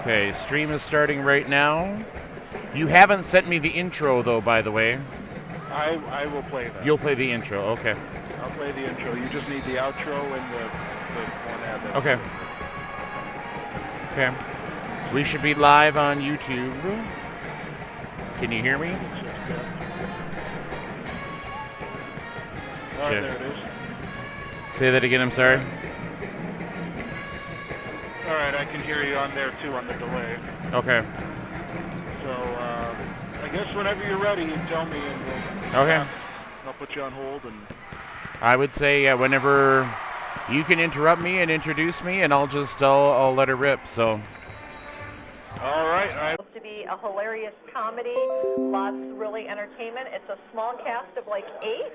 Okay, stream is starting right now. You haven't sent me the intro, though, by the way. I will play that. You'll play the intro, okay. I'll play the intro. You just need the outro and the one ad. Okay. Okay. We should be live on YouTube. Can you hear me? All right, there it is. Say that again, I'm sorry. All right, I can hear you on there too on the delay. Okay. So I guess whenever you're ready, you tell me and Okay. I'll put you on hold. And I would say whenever you can interrupt me and introduce me, and I'll let it rip. So. All right. Supposed to be a hilarious comedy, lots really entertainment. It's a small cast of like 8,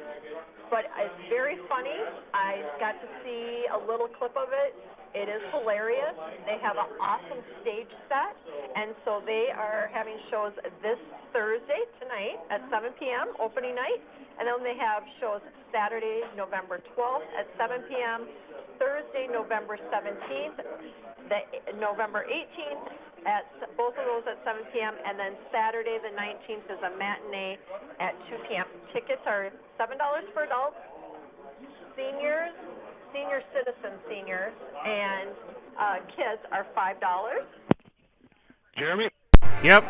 but it's very funny. I got to see a little clip of it. It is hilarious. They have an awesome stage set, and so they are having shows this Thursday tonight at 7 p.m., opening night, and then they have shows Saturday, November 12th at 7 p.m., Thursday, November 17th, November 18th, at both of those at 7 p.m., and then Saturday the 19th is a matinee at 2 p.m. Tickets are $7 for adults, senior citizen seniors, and kids are $5. Jeremy? Yep.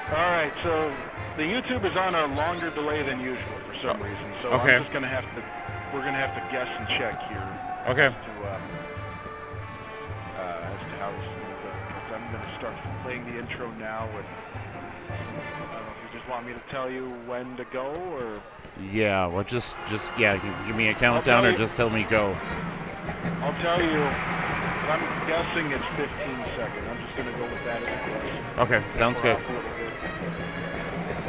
All right, so the YouTube is on a longer delay than usual for some reason, so Okay. we're gonna have to guess and check here. Okay. As to how this is going to go. I'm going to start playing the intro now. I don't know if you just want me to tell you when to go, or Yeah. Well, just give me a countdown, or just tell me go. I'll tell you. I'm guessing it's 15 seconds. I'm just going to go with that as a guess. Okay. Sounds good. So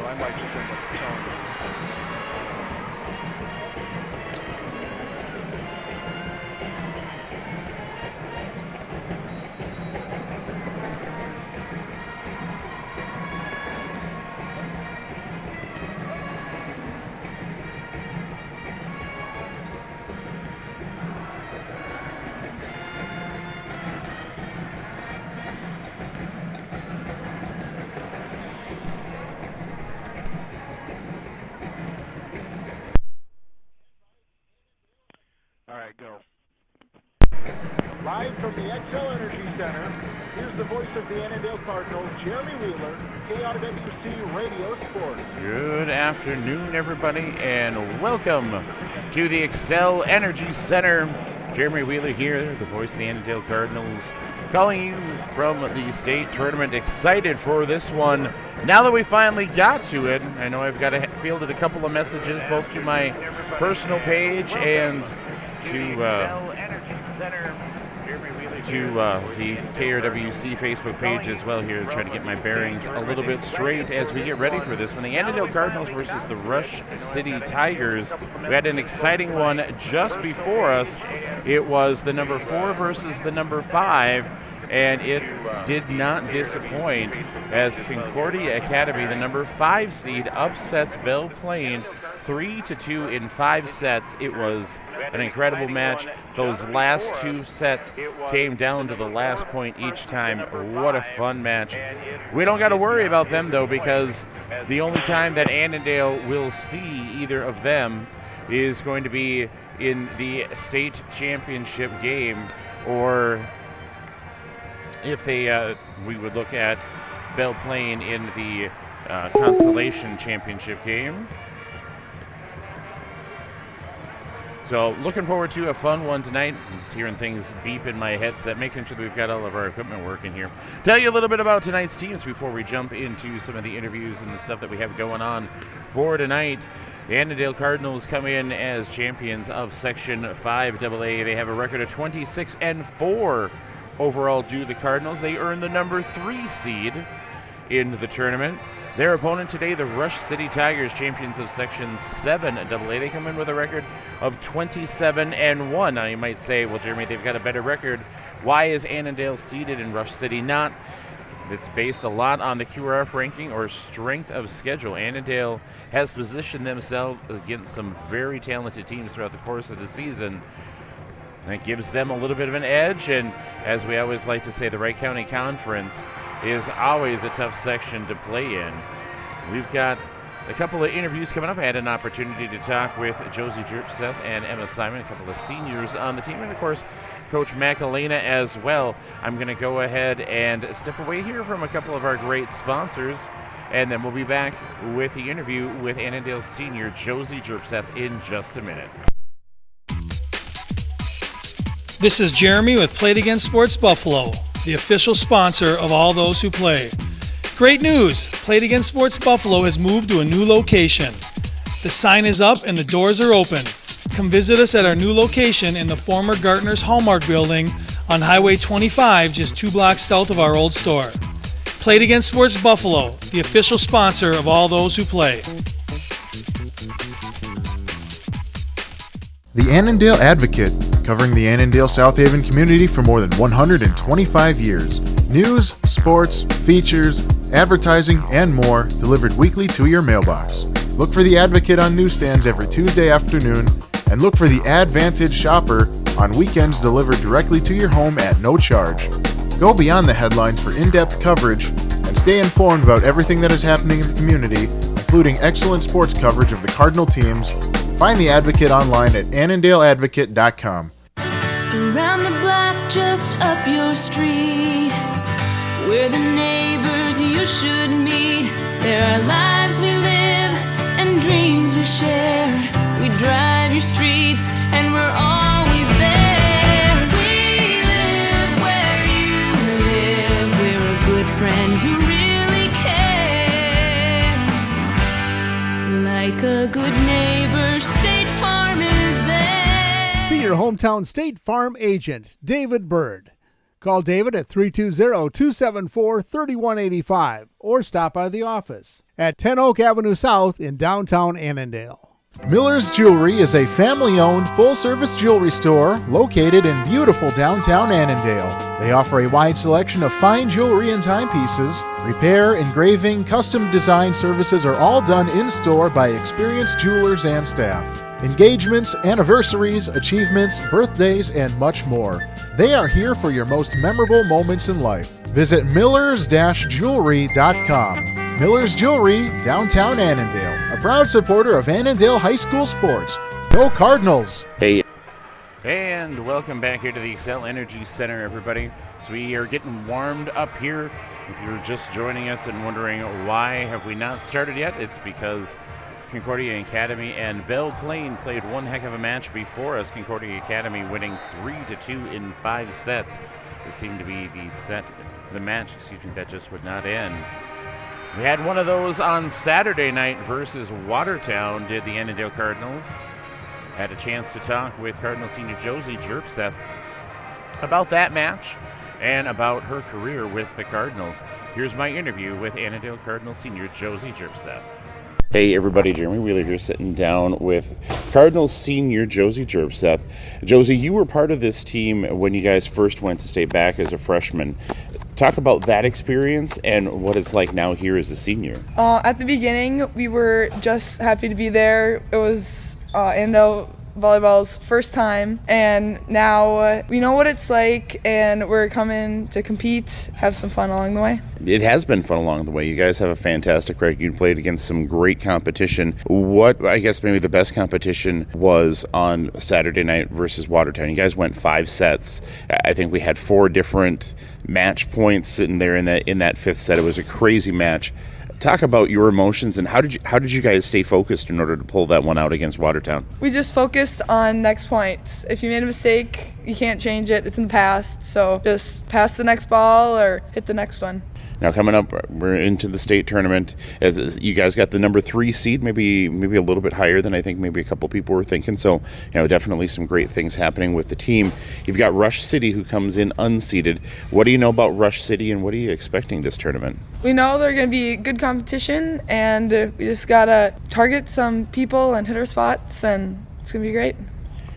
I might just end up telling you. All right, go. Live from the XL Energy Center, here's the voice of the Annandale Cardinals, Jeremy Wheeler, KRWC Radio Sports. Good afternoon, everybody, and welcome to the Excel Energy Center. Jeremy Wheeler here, the voice of the Annandale Cardinals, calling you from the state tournament. Excited for this one. Now that we finally got to it, I know I've got fielded a couple of messages, both to my personal page and to the KRWC Facebook page as well here, to try to get my bearings a little bit straight as we get ready for this one. The Annandale Cardinals versus the Ruch City Tigers. We had an exciting one just before us. It was the number 4 versus the number 5, and it did not disappoint as Concordia Academy, the number 5 seed, upsets Belle Plaine 3-2 in 5 sets. It was an incredible match. Those last 2 sets came down to the last point each time. What a fun match. We don't got to worry about them, though, because the only time that Annandale will see either of them is going to be in the state championship game, or if they we would look at Belle Plaine in the consolation championship game. So looking forward to a fun one tonight. I'm just hearing things beep in my headset, making sure that we've got all of our equipment working here. Tell you a little bit about tonight's teams before we jump into some of the interviews and the stuff that we have going on for tonight. The Annandale Cardinals come in as champions of Section 5AA. They have a record of 26-4 overall due to the Cardinals. They earn the number 3 seed in the tournament. Their opponent today, the Ruch City Tigers, champions of Section 7AA. They come in with a record of 27-1. Now you might say, well, Jeremy, they've got a better record. Why is Annandale seeded and Ruch City not? It's based a lot on the QRF ranking or strength of schedule. Annandale has positioned themselves against some very talented teams throughout the course of the season. That gives them a little bit of an edge, and as we always like to say, the Wright County Conference is always a tough section to play in. We've got a couple of interviews coming up. I had an opportunity to talk with Josie Jerpseth and Emma Simon, a couple of seniors on the team, and of course, Coach Macalena as well. I'm going to go ahead and step away here from a couple of our great sponsors, and then we'll be back with the interview with Annandale senior Josie Jerpseth in just a minute. This is Jeremy with Play It Again Sports Buffalo, the official sponsor of all those who play. Great news! Play It Again Sports Buffalo has moved to a new location. The sign is up and the doors are open. Come visit us at our new location in the former Gartner's Hallmark building on Highway 25, just 2 blocks south of our old store. Play It Again Sports Buffalo, the official sponsor of all those who play. The Annandale Advocate, covering the Annandale South Haven community for more than 125 years. News, sports, features, advertising, and more delivered weekly to your mailbox. Look for the Advocate on newsstands every Tuesday afternoon, and look for the Advantage Shopper on weekends delivered directly to your home at no charge. Go beyond the headlines for in-depth coverage and stay informed about everything that is happening in the community, including excellent sports coverage of the Cardinal teams. Find the Advocate online at annandaleadvocate.com. Around the block, just up your street, we're the neighbors you should meet. There are lives we live and dreams we share. We drive your streets and we're always there. We live where you live. We're a good friend who really cares. Like a good neighbor, State Farm is there. See your hometown State Farm agent, David Bird. Call David at 320-274-3185 or stop by the office at 10 Oak Avenue South in downtown Annandale. Miller's Jewelry is a family-owned, full-service jewelry store located in beautiful downtown Annandale. They offer a wide selection of fine jewelry and timepieces. Repair, engraving, custom design services are all done in-store by experienced jewelers and staff. Engagements, anniversaries, achievements, birthdays, and much more. They are here for your most memorable moments in life. Visit millers-jewelry.com. Miller's Jewelry, downtown Annandale, a proud supporter of Annandale High School sports. Go Cardinals! Hey. And welcome back here to the Xcel Energy Center, everybody. So we are getting warmed up here. If you're just joining us and wondering why have we not started yet, it's because Concordia Academy and Belle Plaine played one heck of a match before us. Concordia Academy winning 3-2 in 5 sets. It seemed to be the match that just would not end. We had one of those on Saturday night versus Watertown, did the Annandale Cardinals. Had a chance to talk with Cardinal senior Josie Jerpseth about that match and about her career with the Cardinals. Here's my interview with Annandale Cardinal senior Josie Jerpseth. Hey everybody, Jeremy Wheeler here sitting down with Cardinals senior Josie Jerpseth. Josie, you were part of this team when you guys first went to state back as a freshman. Talk about that experience and what it's like now here as a senior. At the beginning, we were just happy to be there. It was Annandale Volleyball's first time, and now we know what it's like, and we're coming to compete, have some fun along the way. It has been fun along the way. You guys have a fantastic record. You played against some great competition. What, I guess maybe the best competition was on Saturday night versus Watertown. You guys went 5 sets. I think we had 4 different match points sitting there in that 5th set. It was a crazy match. Talk about your emotions and how did you guys stay focused in order to pull that one out against Watertown? We just focused on next points. If you made a mistake, you can't change it. It's in the past. So just pass the next ball or hit the next one. Now coming up, we're into the state tournament. As you guys got the number 3 seed, maybe a little bit higher than I think maybe a couple people were thinking. So, definitely some great things happening with the team. You've got Ruch City who comes in unseeded. What do you know about Ruch City and what are you expecting this tournament? We know they're going to be good competition, and we just got to target some people and hit our spots, and it's going to be great.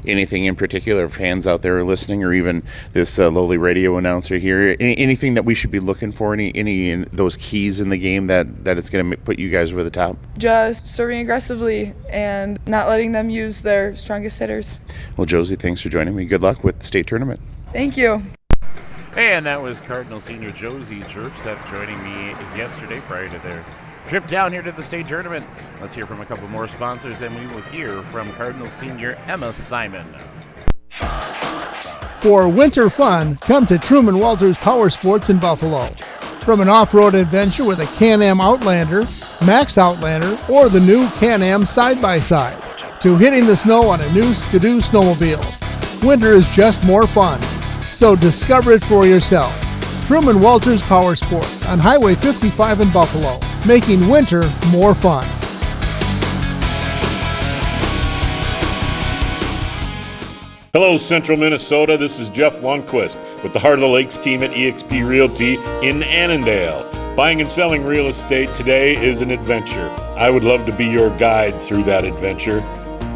anything in particular, fans out there listening, or even this lowly radio announcer here, anything that we should be looking for, any those keys in the game that it's going to put you guys over the top? Just serving aggressively and not letting them use their strongest hitters. Well, Josie, thanks for joining me. Good luck with the state tournament. Thank you. And that was Cardinal senior Josie Jerpseth joining me yesterday prior to their trip down here to the state tournament. Let's hear from a couple more sponsors, and we will hear from Cardinal senior Emma Simon. For winter fun, come to Truman Walters Power Sports in Buffalo. From an off-road adventure with a Can-Am Outlander, Max Outlander, or the new Can-Am Side-by-Side, to hitting the snow on a new Skidoo snowmobile. Winter is just more fun, so discover it for yourself. Truman Walters Power Sports on Highway 55 in Buffalo, making winter more fun. Hello, Central Minnesota. This is Jeff Lundquist with the Heart of the Lakes team at eXp Realty in Annandale. Buying and selling real estate today is an adventure. I would love to be your guide through that adventure.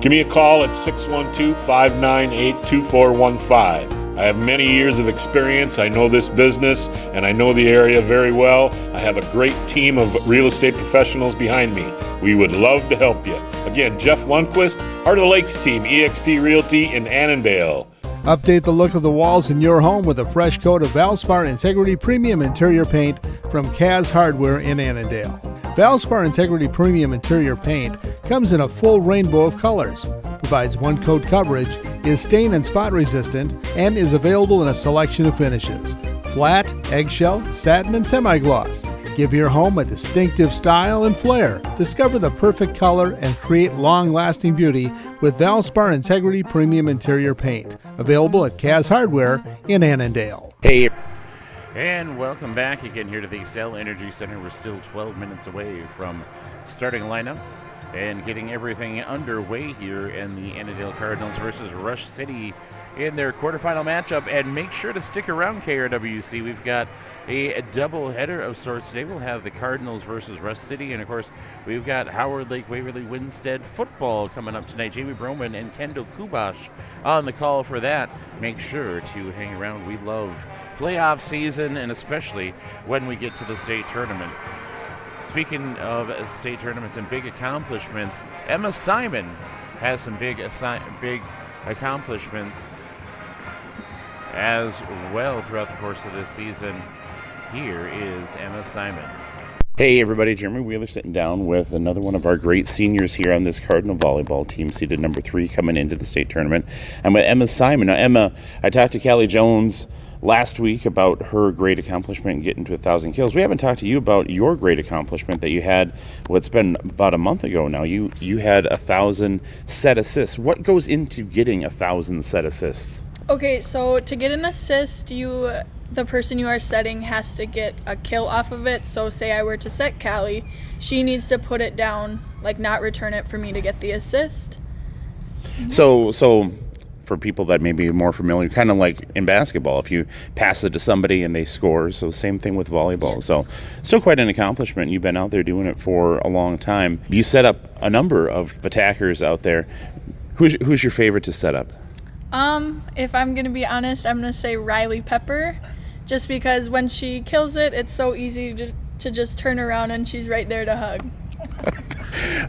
Give me a call at 612-598-2415. I have many years of experience. I know this business and I know the area very well. I have a great team of real estate professionals behind me. We would love to help you. Again, Jeff Lundquist, Heart of the Lakes team, eXp Realty in Annandale. Update the look of the walls in your home with a fresh coat of Valspar Integrity Premium Interior Paint from Kaz Hardware in Annandale. Valspar Integrity Premium Interior Paint comes in a full rainbow of colors, provides one-coat coverage, is stain and spot resistant, and is available in a selection of finishes: flat, eggshell, satin, and semi-gloss. Give your home a distinctive style and flair. Discover the perfect color and create long-lasting beauty with Valspar Integrity Premium Interior Paint. Available at Kaz Hardware in Annandale. Hey, and welcome back again here to the Xcel Energy Center. We're still 12 minutes away from starting lineups and getting everything underway here in the Annandale Cardinals versus Ruch City in their quarterfinal matchup. And make sure to stick around, KRWC. We've got a double header of sorts today. We'll have the Cardinals versus Ruch City, and of course we've got Howard Lake Waverly Winstead football coming up tonight. Jamie Broman and Kendall Kubash on the call for that. Make sure to hang around. We love playoff season, and especially when we get to the state tournament. Speaking of state tournaments and big accomplishments, Emma Simon has some big accomplishments as well throughout the course of this season. Here is Emma Simon. Hey everybody, Jeremy Wheeler sitting down with another one of our great seniors here on this Cardinal volleyball team, seeded number 3 coming into the state tournament. I'm with Emma Simon. Now, Emma, I talked to Callie Jones last week about her great accomplishment in getting to 1,000 kills. We haven't talked to you about your great accomplishment that you had, well, it's been about a month ago now. You had 1,000 set assists. What goes into getting 1,000 set assists? Okay, so to get an assist, the person you are setting has to get a kill off of it. So say I were to set Callie, she needs to put it down, like not return it for me to get the assist. So for people that may be more familiar, kind of like in basketball, if you pass it to somebody and they score, so same thing with volleyball. Yes. So still quite an accomplishment. You've been out there doing it for a long time. You set up a number of attackers out there. Who's your favorite to set up? If I'm going to be honest, I'm going to say Riley Pepper, just because when she kills it, it's so easy to just turn around and she's right there to hug.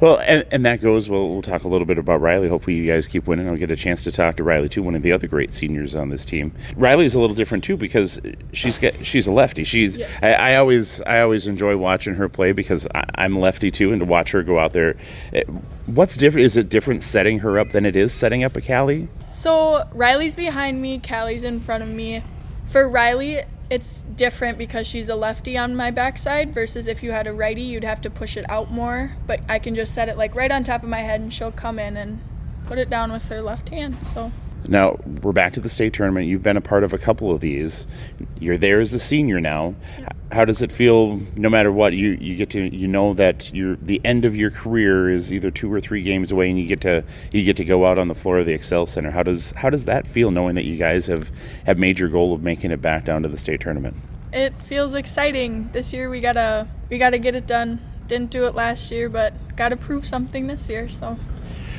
Well, and that goes, we'll talk a little bit about Riley. Hopefully you guys keep winning. I'll get a chance to talk to Riley too, one of the other great seniors on this team. Riley's a little different too because she's a lefty. Yes. I always enjoy watching her play because I'm lefty too, and to watch her go out there. What's different? Is it different setting her up than it is setting up a Callie? So Riley's behind me, Callie's in front of me. For Riley, it's different because she's a lefty on my backside versus if you had a righty, you'd have to push it out more. But I can just set it like right on top of my head and she'll come in and put it down with her left hand. So now we're back to the state tournament. You've been a part of a couple of these. You're there as a senior now. Yeah. How does it feel? No matter what, you get to, know that the end of your career is either 2 or 3 games away, and you get to go out on the floor of the Xcel Center. How does that feel, knowing that you guys have made your goal of making it back down to the state tournament? It feels exciting. This year we gotta get it done. Didn't do it last year, but gotta prove something this year. So.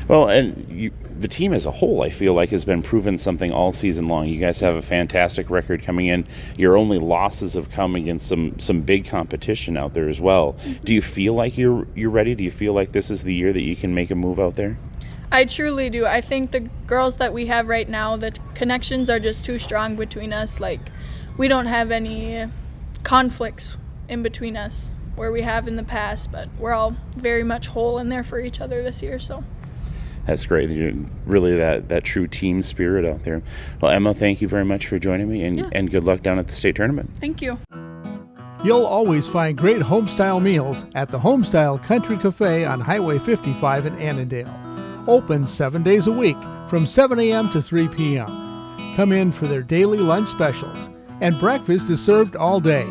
Well, and the team as a whole, I feel like, has been proven something all season long. You guys have a fantastic record coming in. Your only losses have come against some big competition out there as well. Do you feel like you're ready? Do you feel like this is the year that you can make a move out there? I truly do. I think the girls that we have right now, the connections are just too strong between us. Like, we don't have any conflicts in between us where we have in the past, but we're all very much whole and there for each other this year. So that's great. You're really that true team spirit out there. Well, Emma, thank you very much for joining me, and good luck down at the state tournament. Thank you. You'll always find great homestyle meals at the Homestyle Country Cafe on Highway 55 in Annandale. Open 7 days a week from 7 a.m. to 3 p.m. Come in for their daily lunch specials, and breakfast is served all day.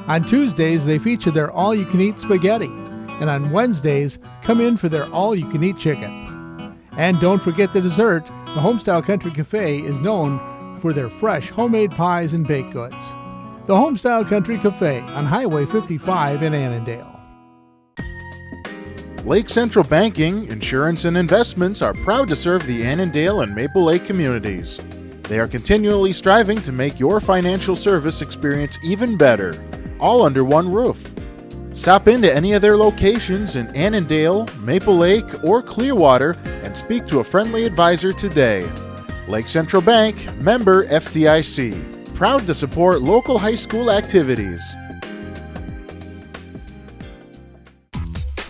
On Tuesdays, they feature their all-you-can-eat spaghetti, and on Wednesdays, come in for their all-you-can-eat chicken. And don't forget the dessert. The Homestyle Country Cafe is known for their fresh homemade pies and baked goods. The Homestyle Country Cafe on Highway 55 in Annandale. Lake Central Banking, Insurance and Investments are proud to serve the Annandale and Maple Lake communities. They are continually striving to make your financial service experience even better, all under one roof. Stop into any of their locations in Annandale, Maple Lake, or Clearwater and speak to a friendly advisor today. Lake Central Bank, member FDIC. Proud to support local high school activities.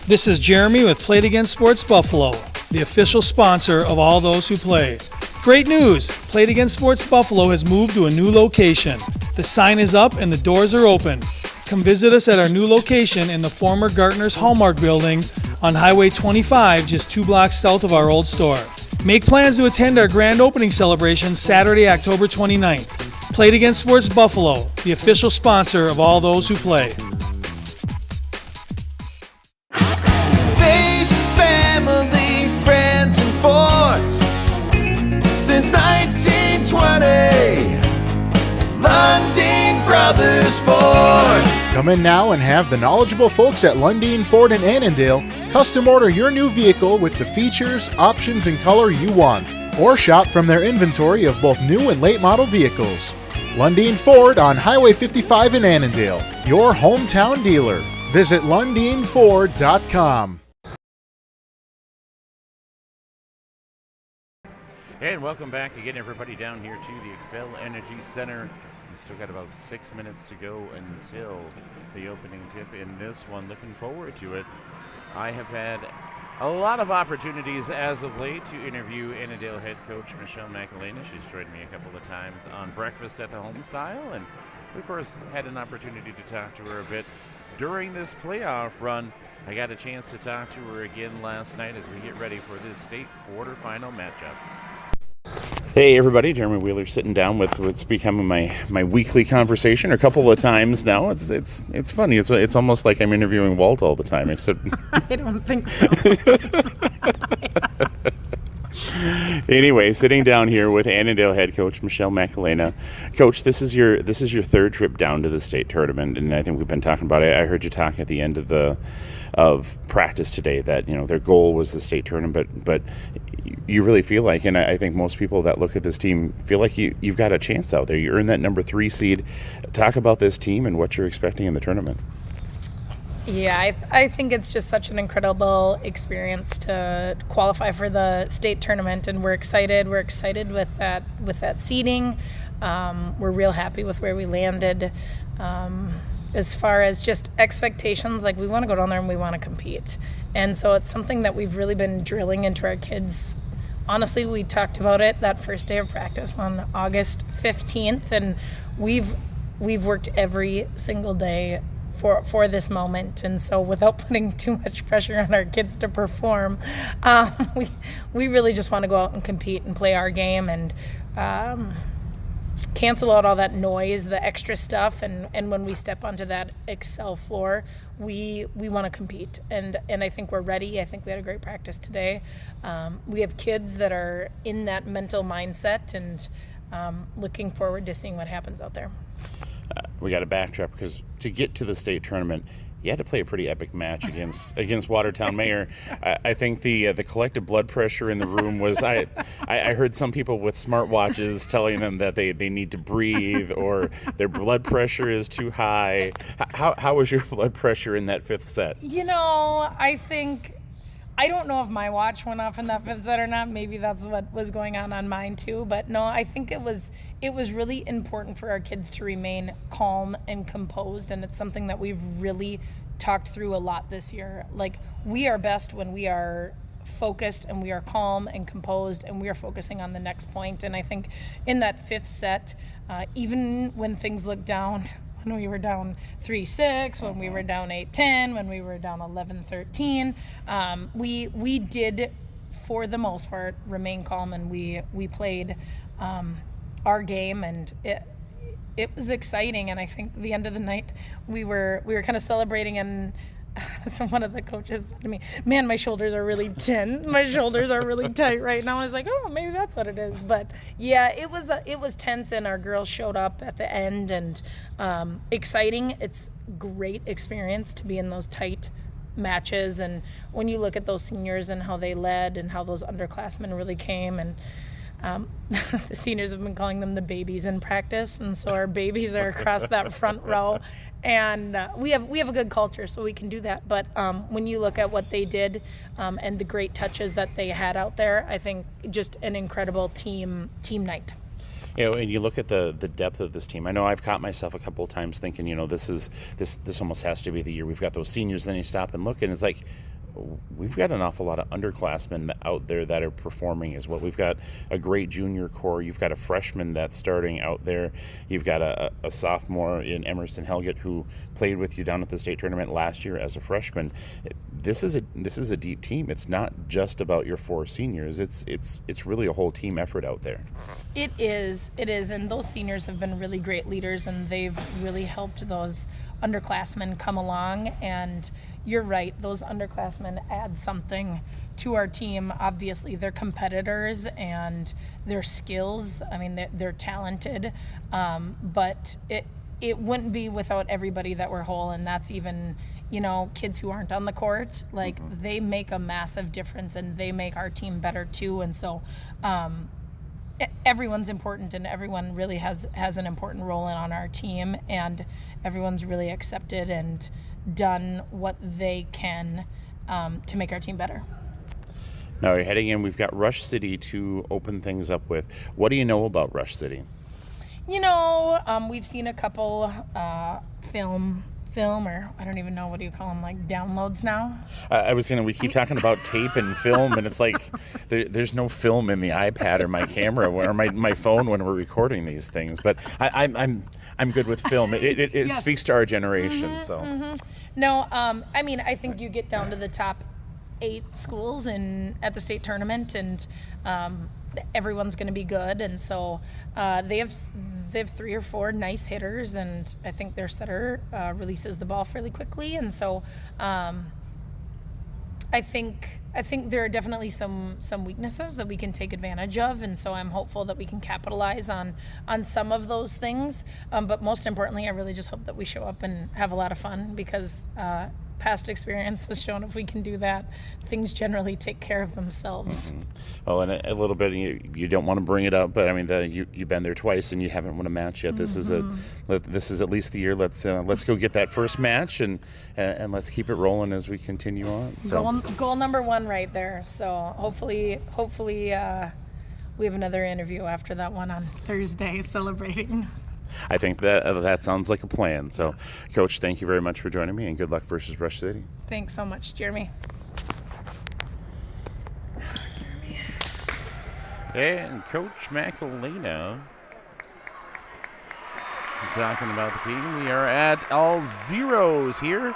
This is Jeremy with Play It Again Sports Buffalo, the official sponsor of all those who play. Great news! Play It Again Sports Buffalo has moved to a new location. The sign is up and the doors are open. Come visit us at our new location in the former Gartner's Hallmark building on Highway 25, just 2 blocks south of our old store. Make plans to attend our grand opening celebration Saturday, October 29th. Play It Again Sports Buffalo, the official sponsor of all those who play. Faith, family, friends, and forts. Since 1920, Lundin Brothers Ford. Come in now and have the knowledgeable folks at Lundin Ford in Annandale custom order your new vehicle with the features, options, and color you want. Or shop from their inventory of both new and late model vehicles. Lundin Ford on Highway 55 in Annandale, your hometown dealer. Visit LundinFord.com. And welcome back again, everybody, down here to the Excel Energy Center. We still got about 6 minutes to go until the opening tip in this one. Looking forward to it. I have had a lot of opportunities as of late to interview Annandale head coach Michelle McElhaney. She's joined me a couple of times on Breakfast at the Homestyle, and of course had an opportunity to talk to her a bit during this playoff run. I got a chance to talk to her again last night as we get ready for this state quarterfinal matchup. Hey everybody, Jeremy Wheeler sitting down with what's becoming my weekly conversation a couple of times now. It's funny. It's almost like I'm interviewing Walt all the time, except I don't think so. Anyway, sitting down here with Annandale head coach Michelle McElhaney. Coach, this is your third trip down to the state tournament, and I think we've been talking about it. I heard you talk at the end of practice today that their goal was the state tournament, but you really feel like, and I think most people that look at this team feel like you've got a chance out there. You earned that number 3 seed. Talk about this team and what you're expecting in the tournament. Yeah, I think it's just such an incredible experience to qualify for the state tournament, and we're excited. We're excited with that seeding. We're real happy with where we landed. As far as just expectations, like, we want to go down there and we want to compete. And so it's something that we've really been drilling into our kids. Honestly, we talked about it that first day of practice on August 15th, and we've worked every single day for this moment. And so without putting too much pressure on our kids to perform, we really just want to go out and compete and play our game and cancel out all that noise, the extra stuff, and when we step onto that Excel floor, we want to compete, and I think we're ready. I think we had a great practice today. We have kids that are in that mental mindset, and looking forward to seeing what happens out there. We got to backtrack, because to get to the state tournament, you had to play a pretty epic match against Watertown Mayor. I think the collective blood pressure in the room was. I heard some people with smartwatches telling them that they need to breathe or their blood pressure is too high. How was your blood pressure in that fifth set? I don't know if my watch went off in that fifth set or not. Maybe that's what was going on mine too. But no, I think it was really important for our kids to remain calm and composed, and it's something that we've really talked through a lot this year. Like, we are best when we are focused and we are calm and composed and we are focusing on the next point. And I think in that fifth set, even when things look down, when we were down 3-6, when we were down 8-10, when we were down 11-13, we did, for the most part, remain calm, and we played our game, and it was exciting. And I think at the end of the night, we were kind of celebrating, and so one of the coaches said to me, "Man, my shoulders are really tense. My shoulders are really tight right now." I was like, "Oh, maybe that's what it is." But yeah, it was tense, and our girls showed up at the end, and exciting. It's great experience to be in those tight matches, and when you look at those seniors and how they led and how those underclassmen really came, and the seniors have been calling them the babies in practice, and so our babies are across that front row, and we have a good culture, so we can do that. But when you look at what they did and the great touches that they had out there, I think just an incredible team night. And you look at the depth of this team. I know I've caught myself a couple of times thinking, this almost has to be the year. We've got those seniors, then you stop and look, and it's like, we've got an awful lot of underclassmen out there that are performing as well. We've got a great junior core. You've got a freshman that's starting out there. You've got a sophomore in Emerson Helgett who played with you down at the state tournament last year as a freshman. This is a deep team. It's not just about your four seniors. It's really a whole team effort out there. It is, and those seniors have been really great leaders, and they've really helped those underclassmen come along. And you're right, those underclassmen add something to our team. Obviously, they're competitors and their skills, I mean, they're talented, but it wouldn't be without everybody that we're whole, and that's even, kids who aren't on the court. Like, they make a massive difference, and they make our team better too. And so everyone's important, and everyone really has an important role on our team, and everyone's really accepted and done what they can to make our team better. Now you're heading in. We've got Ruch City to open things up with. What do you know about Ruch City? We've seen a couple film, or I don't even know, what do you call them, like downloads now? I was saying, we keep talking about tape and film, and it's like there's no film in the iPad or my camera or my phone when we're recording these things. But I'm good with film. It yes. Speaks to our generation. No, I think you get down to the top 8 schools at the state tournament, and everyone's going to be good. And so they have 3 or 4 nice hitters, and I think their setter releases the ball fairly quickly. And so I think there are definitely some weaknesses that we can take advantage of, and so I'm hopeful that we can capitalize on some of those things. But most importantly, I really just hope that we show up and have a lot of fun, because past experience has shown if we can do that, things generally take care of themselves. Mm-hmm. Well, and a little bit, you don't want to bring it up, but I mean, you've been there twice and you haven't won a match yet. This is at least the year. Let's go get that first match and let's keep it rolling as we continue on. So goal number 1 right there. So hopefully we have another interview after that one on Thursday celebrating. I think that sounds like a plan. So, Coach, thank you very much for joining me, and good luck versus Ruch City. Thanks so much, Jeremy. And Coach McElena talking about the team. We are at all zeros here,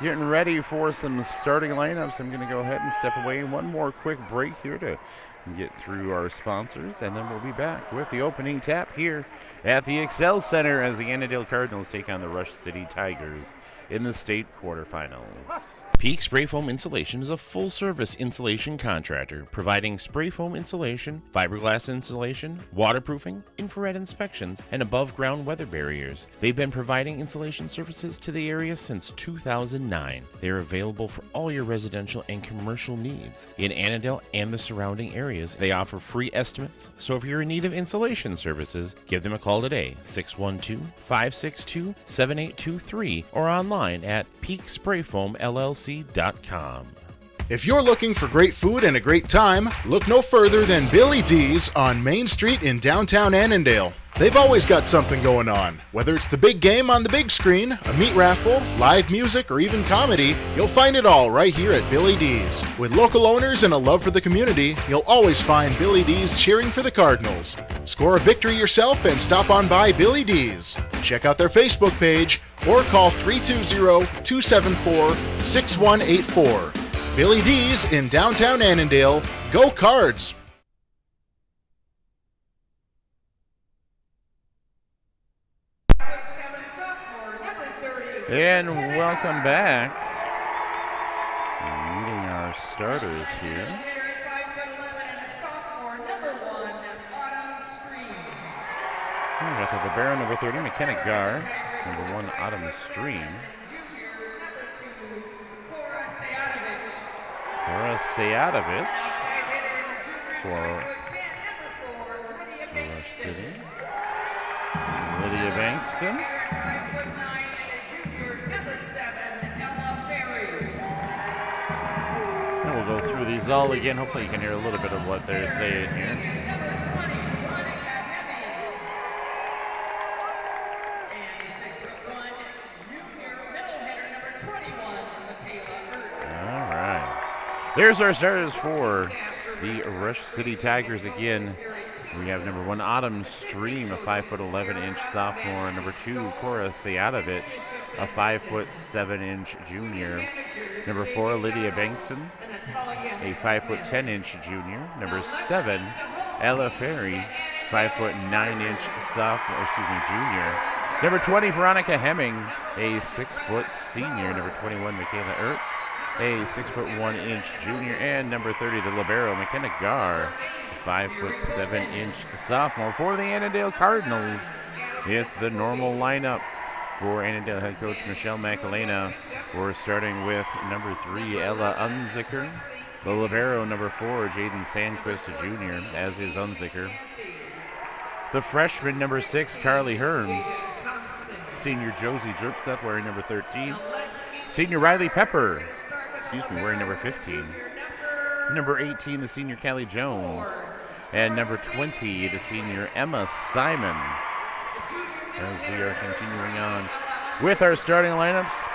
getting ready for some starting lineups. I'm going to go ahead and step away. One more quick break here to get through our sponsors, and then we'll be back with the opening tap here at the Excel Center as the Annandale Cardinals take on the Ruch City Tigers in the state quarterfinals. Peak Spray Foam Insulation is a full-service insulation contractor providing spray foam insulation, fiberglass insulation, waterproofing, infrared inspections, and above-ground weather barriers. They've been providing insulation services to the area since 2009. They are available for all your residential and commercial needs. In Annandale and the surrounding areas, they offer free estimates, so if you're in need of insulation services, give them a call today, 612-562-7823, or online at peaksprayfoamllc.com. If you're looking for great food and a great time, look no further than Billy D's on Main Street in downtown Annandale. They've always got something going on. Whether it's the big game on the big screen, a meat raffle, live music, or even comedy, you'll find it all right here at Billy D's. With local owners and a love for the community, you'll always find Billy D's cheering for the Cardinals. Score a victory yourself and stop on by Billy D's. Check out their Facebook page or call 320-274-6184. Billy D's in downtown Annandale. Go Cards! And welcome back. Meeting our starters here. We got the Libero, number 30, McKenna Gar. Number 1, Autumn Stream. Cora Sayadovich for Ruch City. Lydia Bankston. And we'll go through these all again. Hopefully you can hear a little bit of what they're saying here. There's our starters for the Ruch City Tigers again. We have number 1, Autumn Stream, a 5'11" sophomore. Number 2, Cora Sayadovich, a 5'7" junior. Number 4, Lydia Bankston, a 5'10" junior. Number 7, Ella Ferry, 5'9" junior. Number 20, Veronica Hemming, a 6' senior. Number 21, Michaela Ertz, a 6'1" junior, and number 30, the Libero, McKenna Gar, 5'7" sophomore. For the Annandale Cardinals, it's the normal lineup for Annandale head coach Michelle McElena. We're starting with number 3, Ella Unzicker, the Libero, number 4, Jaden Sandquist Jr., as is Unzicker. The freshman, number 6, Carly Herms. Senior Josie Dripseth, wearing number 13. Senior Riley Pepper, wearing number 15. Number 18, the senior Callie Jones. And number 20, the senior Emma Simon. As we are continuing on with our starting lineups.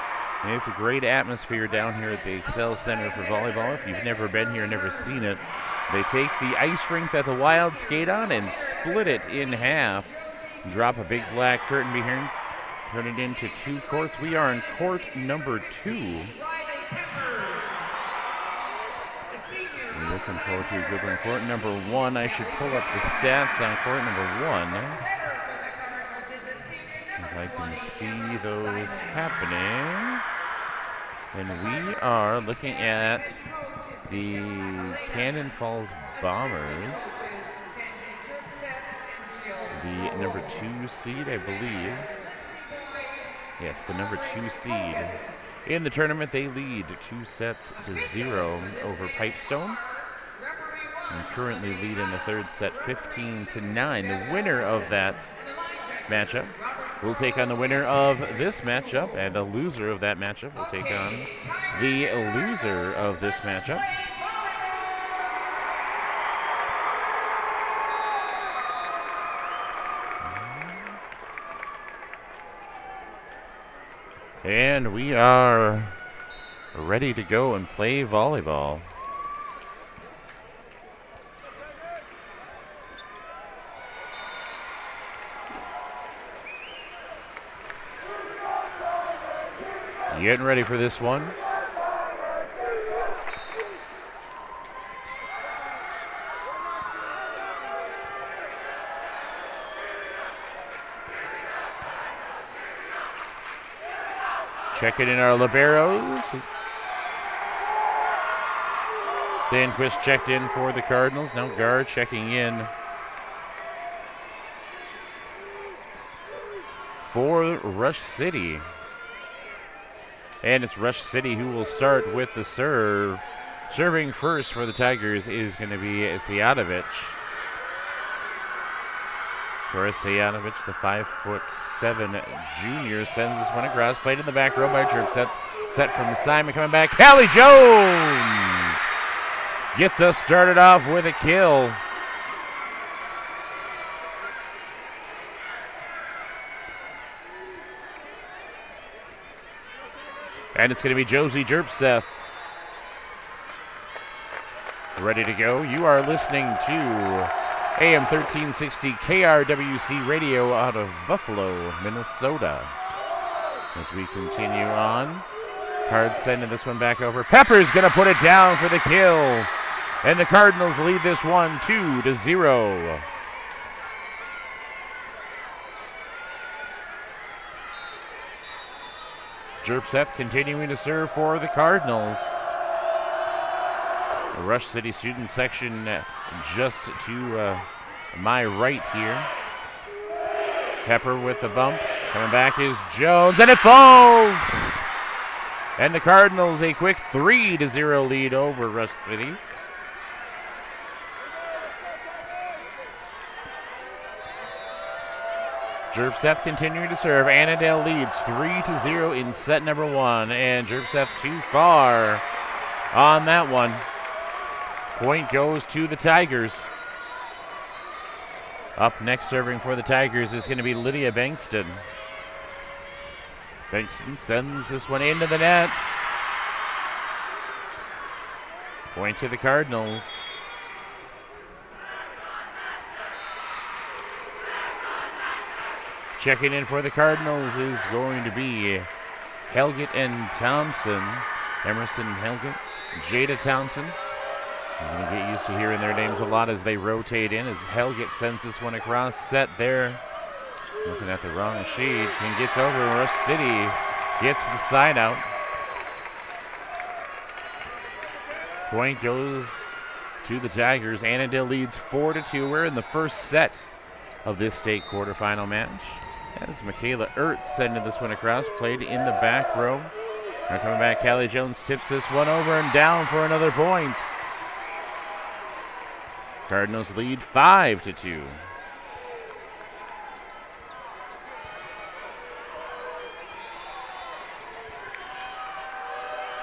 It's a great atmosphere down here at the Excel Center for volleyball. If you've never been here, never seen it, they take the ice rink that the Wild skate on and split it in half. Drop a big black curtain behind, turn it into 2 courts. We are in court number 2. We're looking forward to a good one. Court number 1, I should pull up the stats on court number 1, as I can see those happening. And we are looking at the Cannon Falls Bombers, the number 2 seed, I believe. Yes, the number 2 seed. In the tournament, they lead 2-0 over Pipestone, and currently lead in the 3rd set 15-9. The winner of that matchup will take on the winner of this matchup, and the loser of that matchup will take on the loser of this matchup. And we are ready to go and play volleyball. Getting ready for this one. Checking in our liberos. Sandquist checked in for the Cardinals. Now Gar checking in for Ruch City. And it's Ruch City who will start with the serve. Serving first for the Tigers is going to be Sejanovic. Boris Sejanovic, the 5'7" junior, sends this one across. Played in the back row by Jerp. Set from Simon coming back. Callie Jones gets us started off with a kill. And it's going to be Josie Jerpseth ready to go. You are listening to AM 1360 KRWC radio out of Buffalo, Minnesota. As we continue on, Cards sending this one back over. Pepper's going to put it down for the kill. And the Cardinals lead this one 2-0. Jerpseth continuing to serve for the Cardinals. The Ruch City student section just to my right here. Pepper with the bump. Coming back is Jones, and it falls! And the Cardinals a quick 3-0 lead over Ruch City. Jerpseth continuing to serve. Annandale leads 3-0 in set number one, and Jerpseth too far on that one. Point goes to the Tigers. Up next serving for the Tigers is going to be Lydia Bankston. Bankston sends this one into the net. Point to the Cardinals. Checking in for the Cardinals is going to be Helgett and Thompson. Emerson Helgett, Jada Thompson. I'm going to get used to hearing their names a lot as they rotate in. As Helgett sends this one across, set there. Looking at the wrong sheet and gets over. Ruch City gets the side out. Point goes to the Tigers. Annandale leads 4-2. We're in the first set of this state quarterfinal match. As Michaela Ertz sending this one across, played in the back row. Now coming back, Callie Jones tips this one over and down for another point. Cardinals lead 5-2.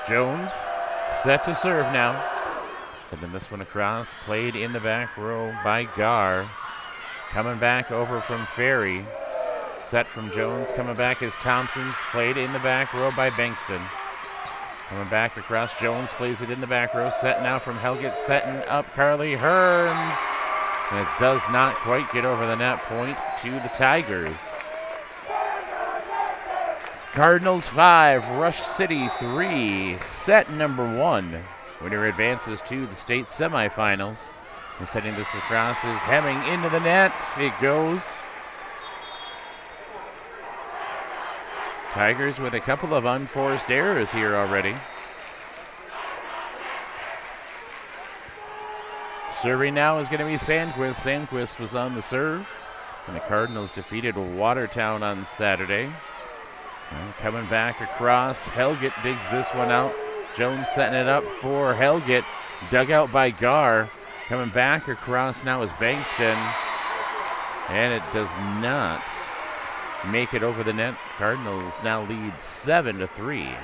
Jones set to serve now. Sending this one across, played in the back row by Gar. Coming back over from Ferry. Set from Jones, coming back is Thompson's, played in the back row by Bankston. Coming back across, Jones plays it in the back row, set now from Helgett, setting up Carly Hearns. And it does not quite get over the net. Point to the Tigers. Cardinals 5, Ruch City 3, set number 1. Winner advances to the state semifinals. And setting this across is Hemming into the net. It goes. Tigers with a couple of unforced errors here already. Serving now is going to be Sandquist. Sandquist was on the serve. And the Cardinals defeated Watertown on Saturday. And coming back across, Helgett digs this one out. Jones setting it up for Helgett. Dug out by Gar. Coming back across now is Bankston. And it does not make it over the net. Cardinals now lead 7-3.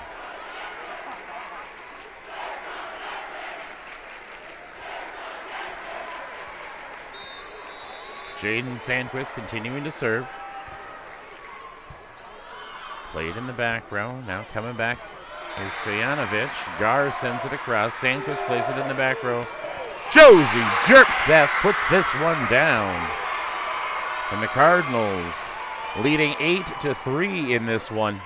Jaden Sandquist continuing to serve. Played in the back row. Now coming back is Stojanovic. Gar sends it across. Sandquist plays it in the back row. Josie Jerpseth puts this one down. And the Cardinals leading 8-3 in this one.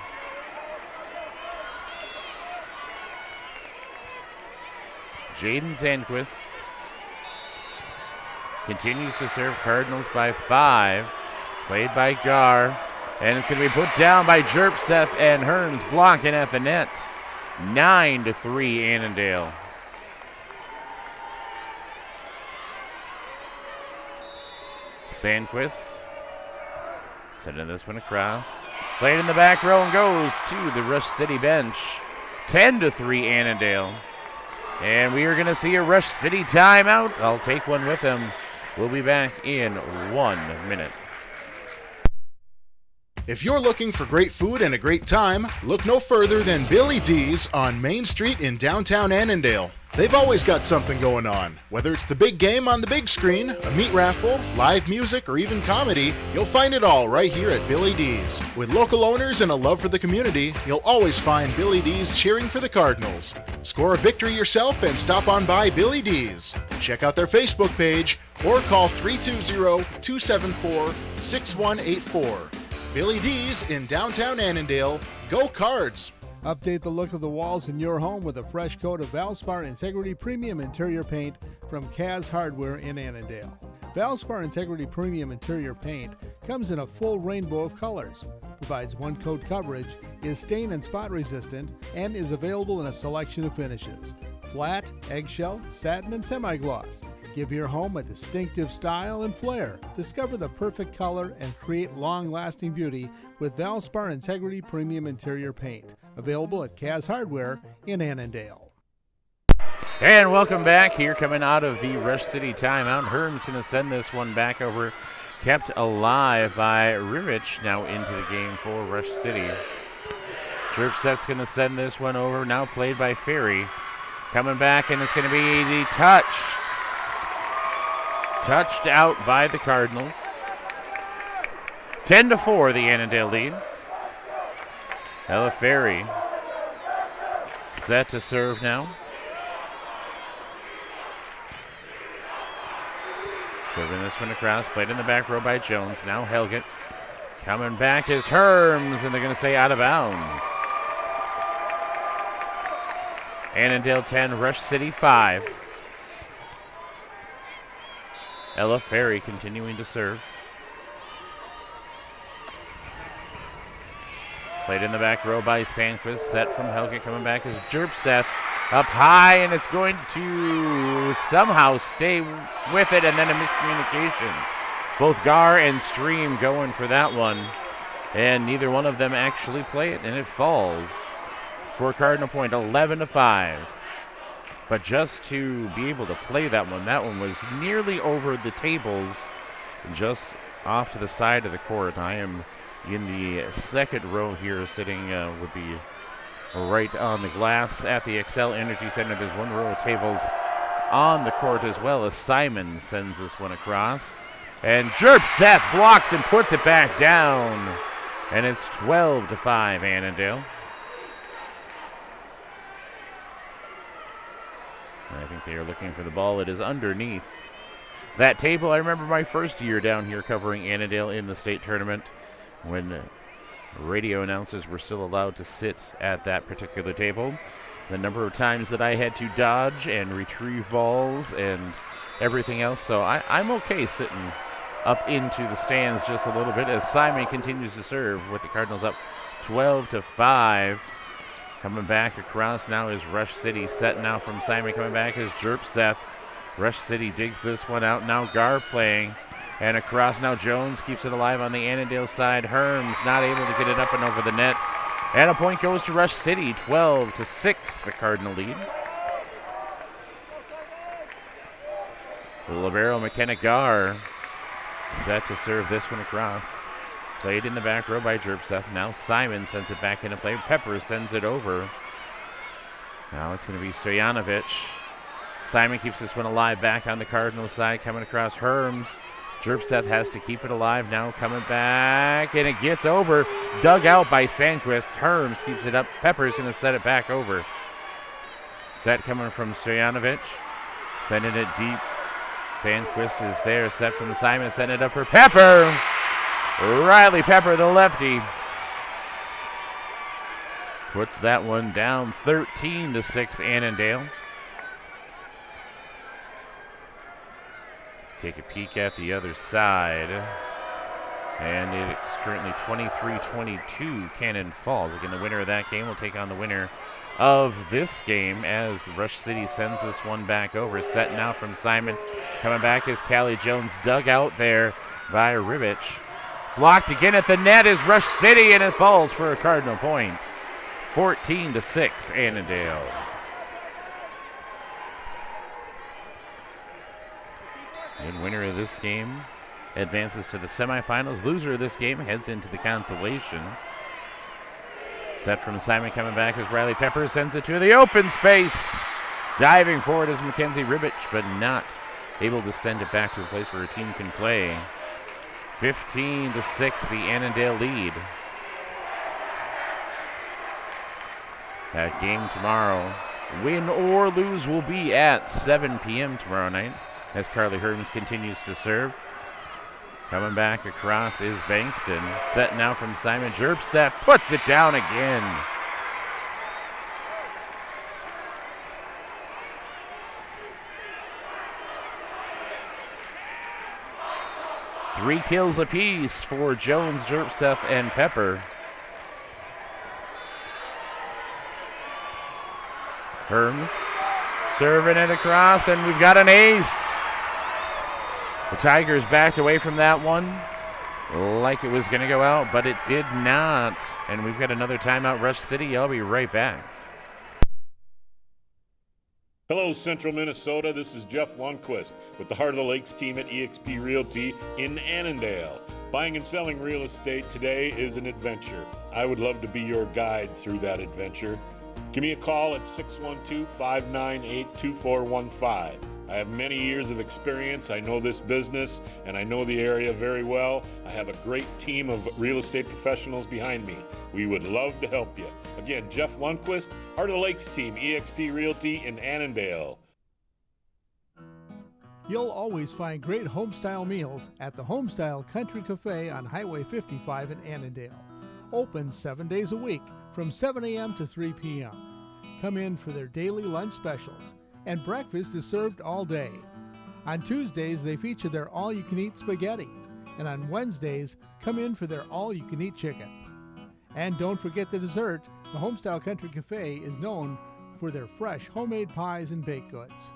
Jaden Sandquist continues to serve. Cardinals by 5. Played by Gar. And it's going to be put down by Jerpseth, and Hearns blocking at the net. 9-3 Annandale. Sandquist sending this one across. Played in the back row and goes to the Ruch City bench. 10-3 Annandale. And we are going to see a Ruch City timeout. I'll take one with him. We'll be back in 1 minute. If you're looking for great food and a great time, look no further than Billy D's on Main Street in downtown Annandale. They've always got something going on. Whether it's the big game on the big screen, a meat raffle, live music, or even comedy, you'll find it all right here at Billy D's. With local owners and a love for the community, you'll always find Billy D's cheering for the Cardinals. Score a victory yourself and stop on by Billy D's. Check out their Facebook page or call 320-274-6184. Billy D's in downtown Annandale. Go Cards! Update the look of the walls in your home with a fresh coat of Valspar Integrity Premium Interior Paint from Kaz Hardware in Annandale. Valspar Integrity Premium Interior Paint comes in a full rainbow of colors, provides one-coat coverage, is stain and spot resistant, and is available in a selection of finishes: flat, eggshell, satin, and semi-gloss. Give your home a distinctive style and flair. Discover the perfect color and create long-lasting beauty with Valspar Integrity Premium Interior Paint. Available at Kaz Hardware in Annandale. And welcome back here, coming out of the Ruch City timeout. Hearns going to send this one back over, kept alive by Rivich, now into the game for Ruch City. Jerpseth's going to send this one over, now played by Ferry. Coming back, and it's going to be the touched out by the Cardinals. 10-4, the Annandale lead. Ella Ferry set to serve now. Serving this one across, played in the back row by Jones. Now Helget. Coming back is Herms, and they're going to say out of bounds. Annandale 10, Ruch City 5. Ella Ferry continuing to serve. Played in the back row by Sandquist. Set from Helget. Coming back is Jerpseth. Up high, and it's going to somehow stay with it, and then a miscommunication. Both Gar and Stream going for that one, and neither one of them actually play it, and it falls for a Cardinal point, 11-5. But just to be able to play that one was nearly over the tables, just off to the side of the court. I am in the second row here, sitting would be right on the glass at the Xcel Energy Center. There's one row of tables on the court as well, as Simon sends this one across. And Jerpseth blocks and puts it back down. And it's 12-5 Annandale. I think they are looking for the ball. It is underneath that table. I remember my first year down here covering Annandale in the state tournament, when radio announcers were still allowed to sit at that particular table. The number of times that I had to dodge and retrieve balls and everything else. So I'm okay sitting up into the stands just a little bit as Simon continues to serve with the Cardinals up 12-5. Coming back across now is Ruch City. Set now from Simon. Coming back is Jerpseth. Ruch City digs this one out. Now Gar playing. And across now Jones keeps it alive on the Annandale side. Herms not able to get it up and over the net. And a point goes to Ruch City. 12-6, the Cardinal lead. The libero McKenna Gar set to serve this one across. Played in the back row by Jerpseth. Now Simon sends it back into play. Pepper sends it over. Now it's going to be Stojanovic. Simon keeps this one alive back on the Cardinals side. Coming across Herms. Jerpseth has to keep it alive. Now coming back, and it gets over. Dug out by Sandquist. Herms keeps it up. Pepper's going to set it back over. Set coming from Stojanovic. Sending it deep. Sandquist is there. Set from Simon. Sending it up for Pepper. Riley Pepper, the lefty, puts that one down. 13-6 Annandale. Take a peek at the other side. And it's currently 23-22 Cannon Falls. Again, the winner of that game will take on the winner of this game as Ruch City sends this one back over. Set now from Simon. Coming back is Callie Jones, dug out there by Ribich. Blocked again at the net is Ruch City, and it falls for a Cardinal point. 14-6 Annandale. And winner of this game advances to the semifinals. Loser of this game heads into the consolation. Set from Simon, coming back as Riley Pepper sends it to the open space. Diving forward is Mackenzie Ribich, but not able to send it back to a place where her team can play. 15-6, the Annandale lead. That game tomorrow, win or lose, will be at 7 p.m. tomorrow night as Carly Herms continues to serve. Coming back across is Bankston. Set now from Simon. Jerpseth puts it down again. Three kills apiece for Jones, Jerpseth, and Pepper. Herms serving it across, and we've got an ace. The Tigers backed away from that one like it was going to go out, but it did not. And we've got another timeout. Ruch City, I'll be right back. Hello, Central Minnesota. This is Jeff Lundquist with the Heart of the Lakes team at eXp Realty in Annandale. Buying and selling real estate today is an adventure. I would love to be your guide through that adventure. Give me a call at 612-598-2415. I have many years of experience. I know this business and I know the area very well. I have a great team of real estate professionals behind me. We would love to help you. Again, Jeff Lundquist, Heart of the Lakes team, eXp Realty in Annandale. You'll always find great homestyle meals at the Homestyle Country Cafe on Highway 55 in Annandale. Open 7 days a week from 7 a.m. to 3 p.m. Come in for their daily lunch specials, and breakfast is served all day. On Tuesdays, they feature their all-you-can-eat spaghetti, and on Wednesdays, come in for their all-you-can-eat chicken. And don't forget the dessert. The Homestyle Country Cafe is known for their fresh homemade pies and baked goods.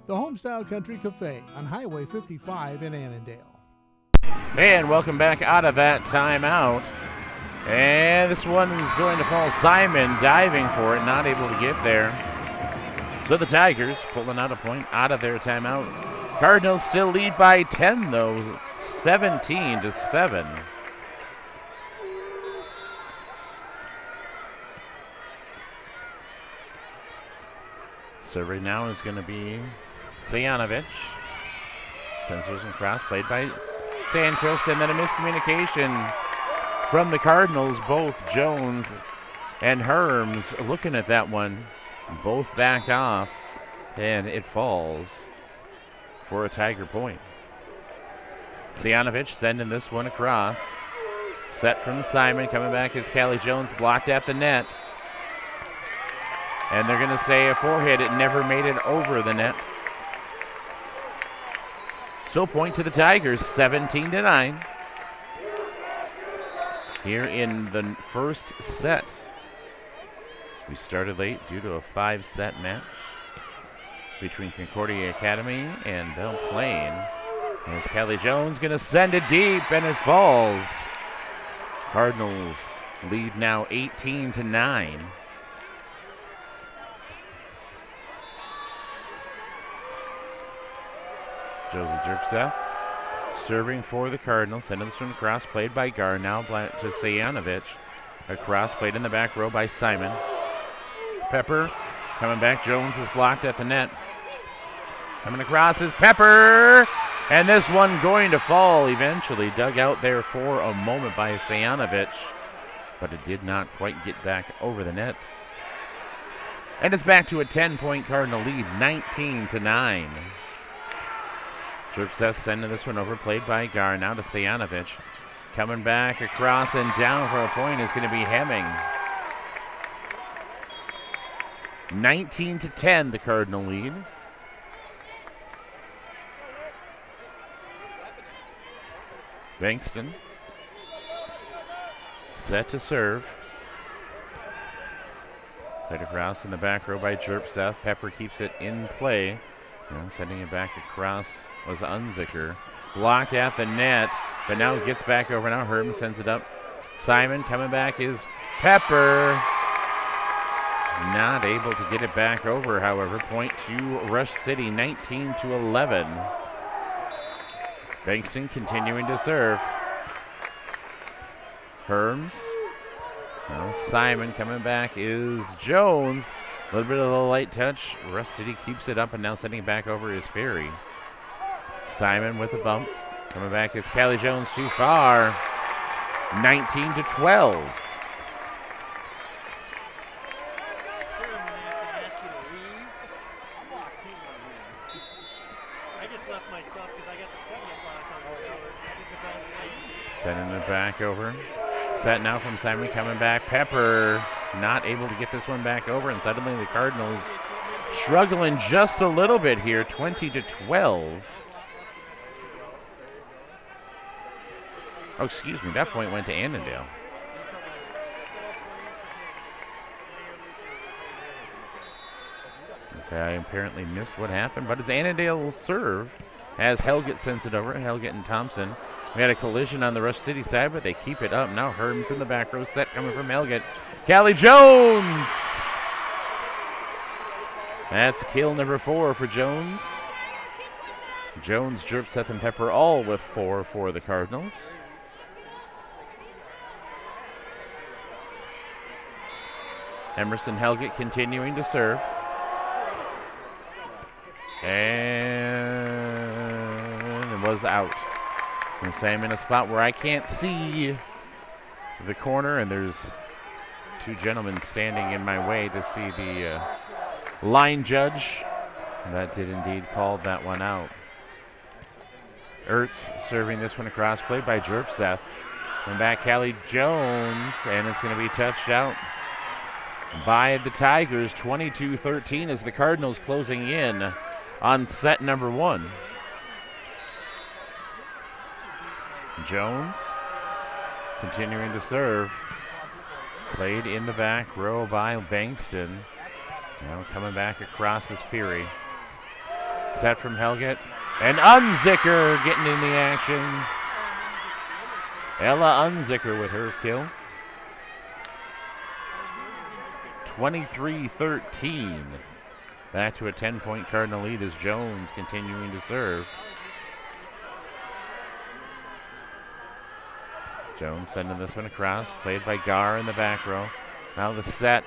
The Homestyle Country Cafe on Highway 55 in Annandale. And welcome back out of that timeout. And this one is going to fall. Simon diving for it, not able to get there. So the Tigers pulling out a point out of their timeout. Cardinals still lead by 10, though, 17-7. Serving now is going to be Sejanovic. Sensors and cross played by Sandquist, and then a miscommunication from the Cardinals. Both Jones and Herms looking at that one. Both back off, and it falls for a Tiger point. Sejanovic sending this one across. Set from Simon. Coming back is Callie Jones, blocked at the net. And they're going to say a forehit. It never made it over the net. So point to the Tigers, 17-9. Here in the first set. We started late due to a 5-set match between Concordia Academy and Belle Plaine. As Callie Jones going to send it deep, and it falls. Cardinals lead now 18-9. Josie Jerpseth serving for the Cardinals. Sending this one across, played by Gar. Now to Sejanovic. Across, played in the back row by Simon. Pepper coming back. Jones is blocked at the net. Coming across is Pepper. And this one going to fall eventually. Dug out there for a moment by Sejanovic. But it did not quite get back over the net. And it's back to a 10-point Cardinal lead, 19-9. Jerpseth sending this one over, played by Gar. Now to Sejanovic. Coming back across and down for a point is going to be Hemming. 19-10, the Cardinal lead. Bankston set to serve. Played across in the back row by Jerpseth. Pepper keeps it in play. Sending it back across was Unzicker. Blocked at the net, but now it gets back over. Now Herm sends it up. Simon coming back is Pepper. Not able to get it back over, however. Point to Ruch City, 19-11. Bankston continuing to serve. Herms. Now Simon coming back is Jones. A little bit of a light touch. Ruch City keeps it up, and now sending it back over is Ferry. Simon with a bump. Coming back is Callie Jones too far. 19-12. Sending it back over. Set now from Simon coming back. Pepper not able to get this one back over, and suddenly the Cardinals struggling just a little bit here, 20-12. Oh, excuse me, that point went to Annandale. I apparently missed what happened, but it's Annandale's serve as Helgett sends it over. Helgett and Thompson. We had a collision on the Ruch City side, but they keep it up. Now Herms in the back row, set coming from Helgett. Callie Jones! That's kill number 4 for Jones. Jones, Jerpseth, and Pepper all with 4 for the Cardinals. Emerson Helgett continuing to serve. And it was out. And Sam in a spot where I can't see the corner, and there's 2 gentlemen standing in my way to see the line judge. That did indeed call that one out. Ertz serving this one across, played by Jerpseth. And back Callie Jones, and it's going to be touched out by the Tigers. 22-13 as the Cardinals closing in on set number 1. Jones continuing to serve. Played in the back row by Bankston. Now coming back across is Fury. Set from Helgett. And Unzicker getting in the action. Ella Unzicker with her kill. 23-13. Back to a 10-point Cardinal lead as Jones continuing to serve. Jones sending this one across, played by Gar in the back row. Now the set.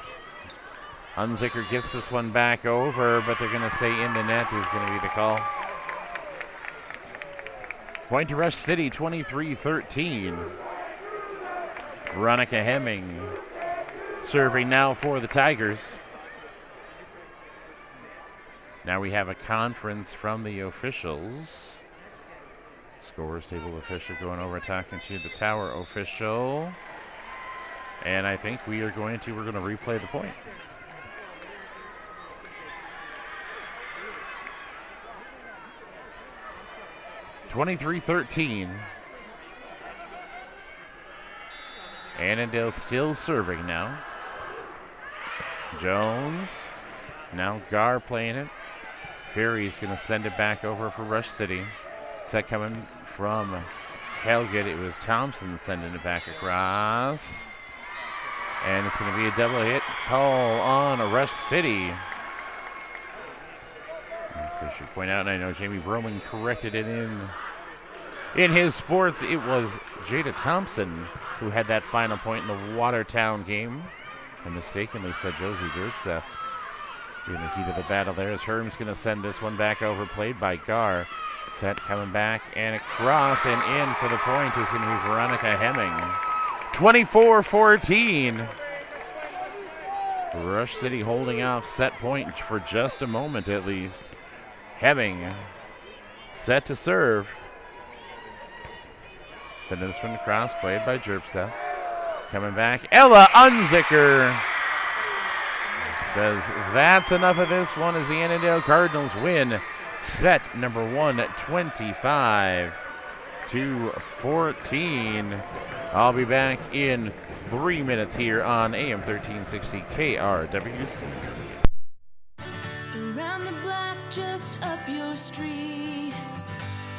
Unzicker gets this one back over, but they're going to say in the net is going to be the call. Point to Ruch City, 23-13. Veronica Hemming serving now for the Tigers. Now we have a conference from the officials. Scores table official going over talking to the tower official. And I think we're going to replay the point. (23-13). Annandale still serving now. Jones. Now Gar playing it. Ferry's going to send it back over for Ruch City. Set coming from Helgett. It was Thompson sending it back across. And it's going to be a double hit call on Ruch City. So I should point out, and I know Jamie Broman corrected it in his sports. It was Jada Thompson who had that final point in the Watertown game. I mistakenly said Josie Jerpseth in the heat of the battle there, as Herm's going to send this one back over, played by Gar. Set coming back and across and in for the point is going to be Veronica Hemming. 24-14. Ruch City holding off set point for just a moment at least. Hemming set to serve. Sending this one across, played by Jerpseth. Coming back, Ella Unzicker says that's enough of this one as the Annandale Cardinals win set number 1 at 25-14. I'll be back in 3 minutes here on AM 1360 KRWC. Around the block, just up your street,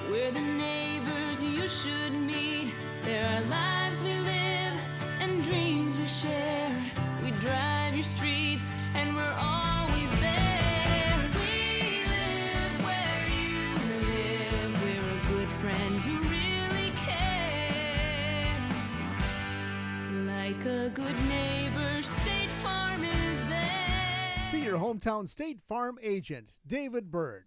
we're the neighbors you should meet. There are lives we live and dreams we share. We drive your streets and we're always there. We live where you live. We're a good friend who really cares. Like a good neighbor, State Farm is there. See your hometown State Farm agent, David Bird.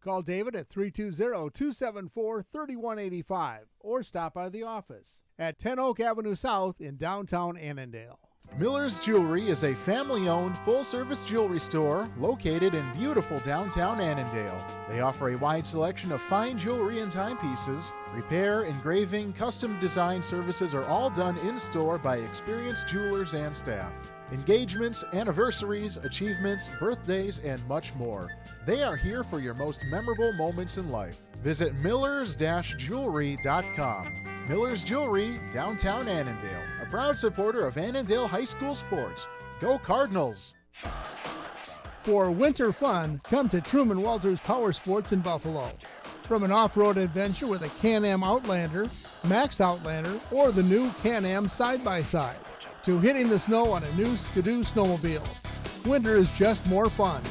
Call David at 320-274-3185 or stop by the office at 10 Oak Avenue South in downtown Annandale. Miller's Jewelry is a family-owned, full-service jewelry store located in beautiful downtown Annandale. They offer a wide selection of fine jewelry and timepieces. Repair, engraving, custom design services are all done in-store by experienced jewelers and staff. Engagements, anniversaries, achievements, birthdays, and much more. They are here for your most memorable moments in life. Visit millers-jewelry.com. Miller's Jewelry, downtown Annandale, a proud supporter of Annandale High School sports. Go Cardinals! For winter fun, come to Truman Walters Power Sports in Buffalo. From an off-road adventure with a Can-Am Outlander, Max Outlander, or the new Can-Am Side-by-Side, to hitting the snow on a new Skidoo snowmobile. Winter is just more fun,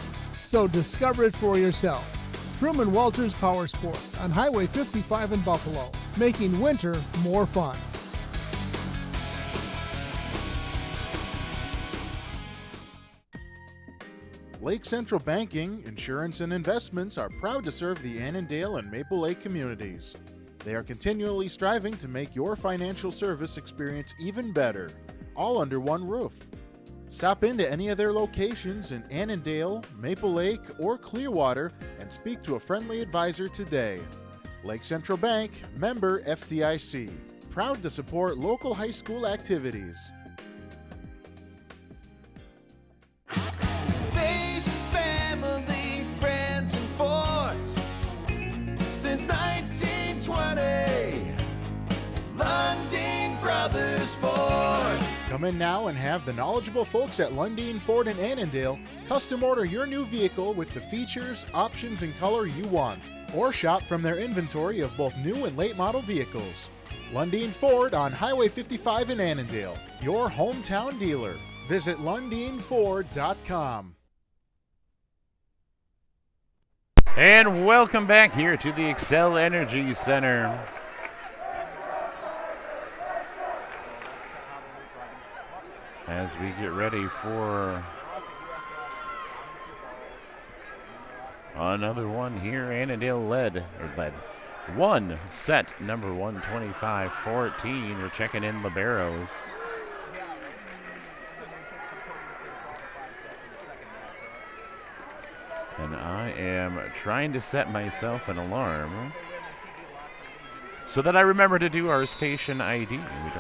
so discover it for yourself. Truman Walters Power Sports on Highway 55 in Buffalo, making winter more fun. Lake Central Banking, Insurance and Investments are proud to serve the Annandale and Maple Lake communities. They are continually striving to make your financial service experience even better, all under one roof. Stop into any of their locations in Annandale, Maple Lake, or Clearwater and speak to a friendly advisor today. Lake Central Bank, member FDIC. Proud to support local high school activities. Faith, family, friends, and forts. Since 1920, Lundin Brothers Ford. Come in now and have the knowledgeable folks at Lundin Ford in Annandale custom order your new vehicle with the features, options, and color you want. Or shop from their inventory of both new and late model vehicles. Lundin Ford on Highway 55 in Annandale, your hometown dealer. Visit LundinFord.com. And welcome back here to the Excel Energy Center. As we get ready for another one here, Annandale led one set number 125-14. We're checking in liberos. And I am trying to set myself an alarm so that I remember to do our station ID. We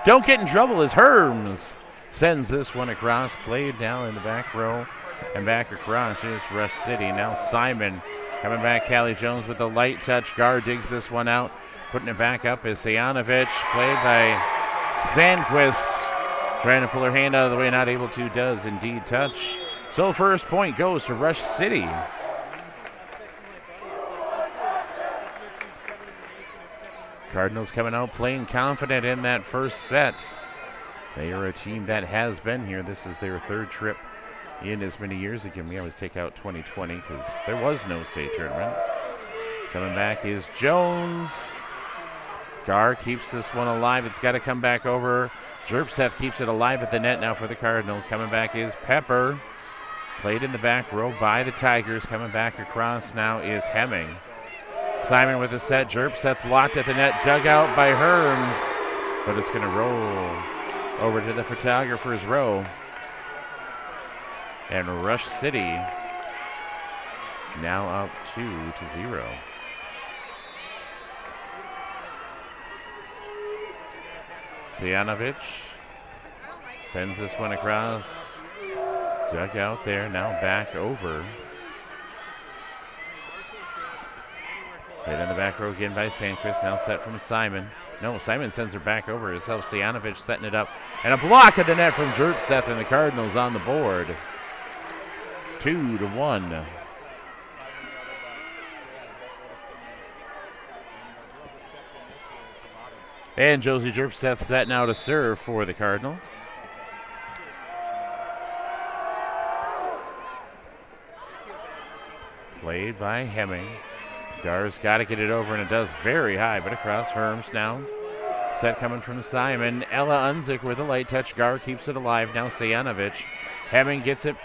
don't get in trouble as Herms sends this one across. Played down in the back row and back across. Here's Ruch City. Now Simon coming back. Callie Jones with the light touch. Gar digs this one out. Putting it back up is Sayanovic. Played by Sandquist. Trying to pull her hand out of the way. Not able to. Does indeed touch. So first point goes to Ruch City. Cardinals coming out playing confident in that first set. They are a team that has been here. This is their third trip in as many years. Again, we always take out 2020 because there was no state tournament. Coming back is Jones. Gar keeps this one alive. It's got to come back over. Jerpseth keeps it alive at the net now for the Cardinals. Coming back is Pepper. Played in the back row by the Tigers. Coming back across now is Hemming. Simon with the set. Jerpseth blocked at the net. Dug out by Herms. But it's going to roll over to the photographer's row. And Ruch City now up 2-0. Sayanovic sends this one across. Dug out there, now back over. Played in the back row again by Sandquist, now set from Simon. No, Simon sends her back over herself. Sejanovic setting it up. And a block at the net from Jerpseth, and the Cardinals on the board. 2-1. And Josie Jerpseth setting out a serve for the Cardinals. Played by Hemming. Gar's got to get it over, and it does very high, but across Herms now. Set coming from Simon. Ella Unzik with a light touch. Gar keeps it alive. Now Sejanovic. Hemming gets it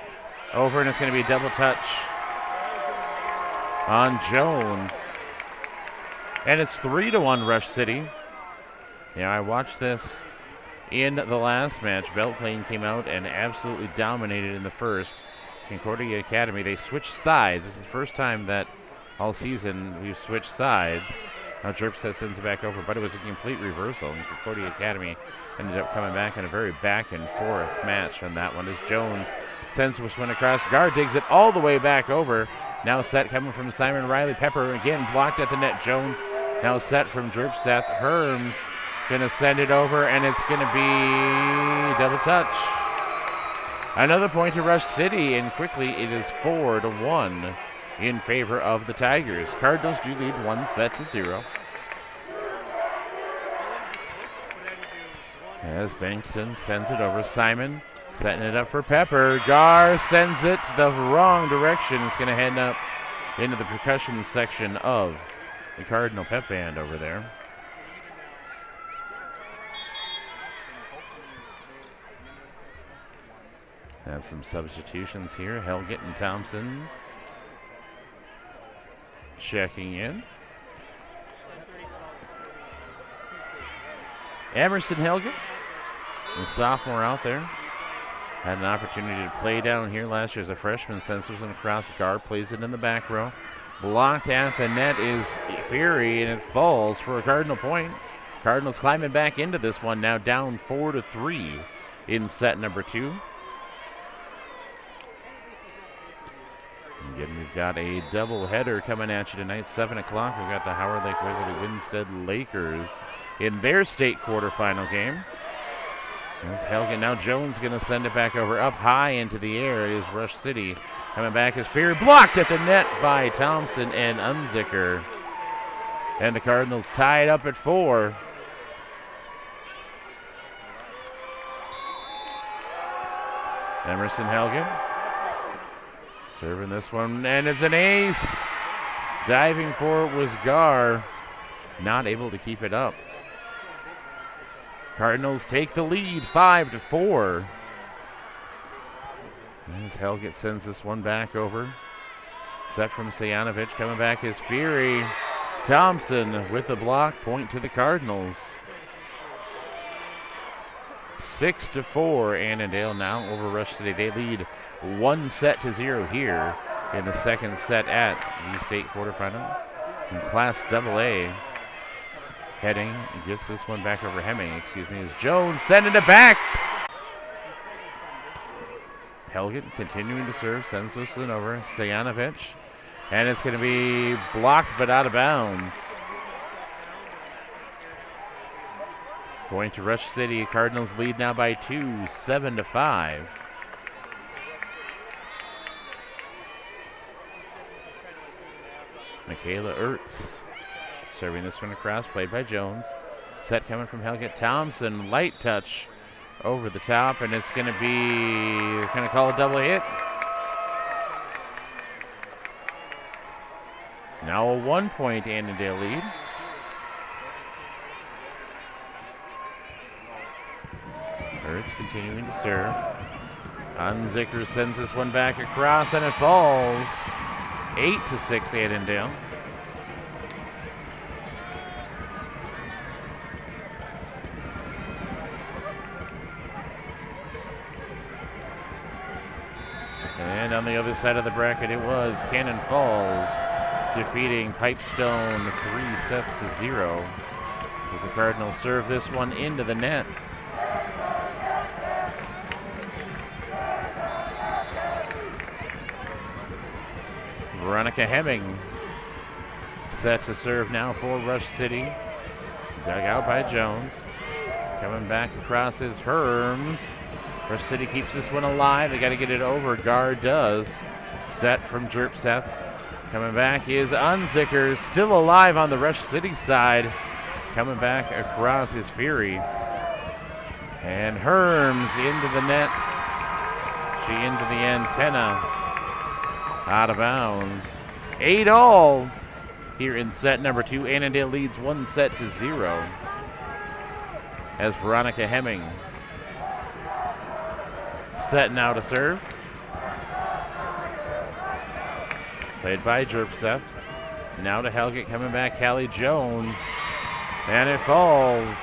over, and it's going to be a double touch on Jones. And it's 3-1 Rush City. Yeah, I watched this in the last match. Belle Plaine came out and absolutely dominated in the first. Concordia Academy, they switched sides. This is the first time that all season we've switched sides. Now Jerpseth sends it back over, but it was a complete reversal. And Concordia Academy ended up coming back in a very back and forth match on that one as Jones sends this one across. Gar digs it all the way back over. Now set coming from Simon Riley. Pepper again blocked at the net. Jones now set from Jerpseth. Herms going to send it over, and it's going to be double touch. Another point to Rush City, and quickly it is 4-1 in favor of the Tigers. Cardinals do lead 1-0. As Bankston sends it over, Simon setting it up for Pepper. Gar sends it the wrong direction. It's going to head up into the percussion section of the Cardinal Pep Band over there. Have some substitutions here. Helgett and Thompson checking in. Emerson Helgett, the sophomore out there, had an opportunity to play down here last year as a freshman. Sends it across. Gar plays it in the back row. Blocked at the net is Fury, and it falls for a Cardinal point. Cardinals climbing back into this one, now down 4-3 in set number 2. Again, we've got a doubleheader coming at you tonight. 7 o'clock, we've got the Howard Lake Waverly Winstead Lakers in their state quarterfinal game. As Helgen, now Jones going to send it back over. Up high into the air is Rush City. Coming back is Fury, blocked at the net by Thompson and Unzicker. And the Cardinals tied up at 4. Emerson Helgen serving this one, and it's an ace. Diving for it was Gar, not able to keep it up. Cardinals take the lead 5-4. As Helgett sends this one back over. Set from Sejanovic, coming back is Fury. Thompson with the block, point to the Cardinals. 6-4, Annandale now over Rush City. They lead 1-0 here in the second set at the state quarterfinal. In Class AA, Heading gets this one back over Hemming, is Jones sending it back. Helgett continuing to serve, sends this one over. Sejanovic, and it's going to be blocked but out of bounds. Going to Rush City, Cardinals lead now by 2, 7-5. Michaela Ertz serving this one across, played by Jones. Set coming from Helgett. Thompson, light touch over the top, and it's going to be, they're going to call a double hit. Now a 1-point Annandale lead. Ertz continuing to serve. Unzicker sends this one back across, and it falls. 8-6 Annandale. And on the other side of the bracket, it was Cannon Falls defeating Pipestone 3-0 as the Cardinals serve this one into the net. Veronica Hemming set to serve now for Rush City. Dug out by Jones. Coming back across is Herms. Rush City keeps this one alive. They got to get it over. Gar does. Set from Jerpseth. Coming back is Unzicker. Still alive on the Rush City side. Coming back across is Fury. And Herms into the net. She into the antenna. Out of bounds. 8-all here in set number 2. Annandale leads 1-0 as Veronica Hemming set now to serve. Played by Jerpseth. Now to Helget, coming back, Callie Jones. And it falls.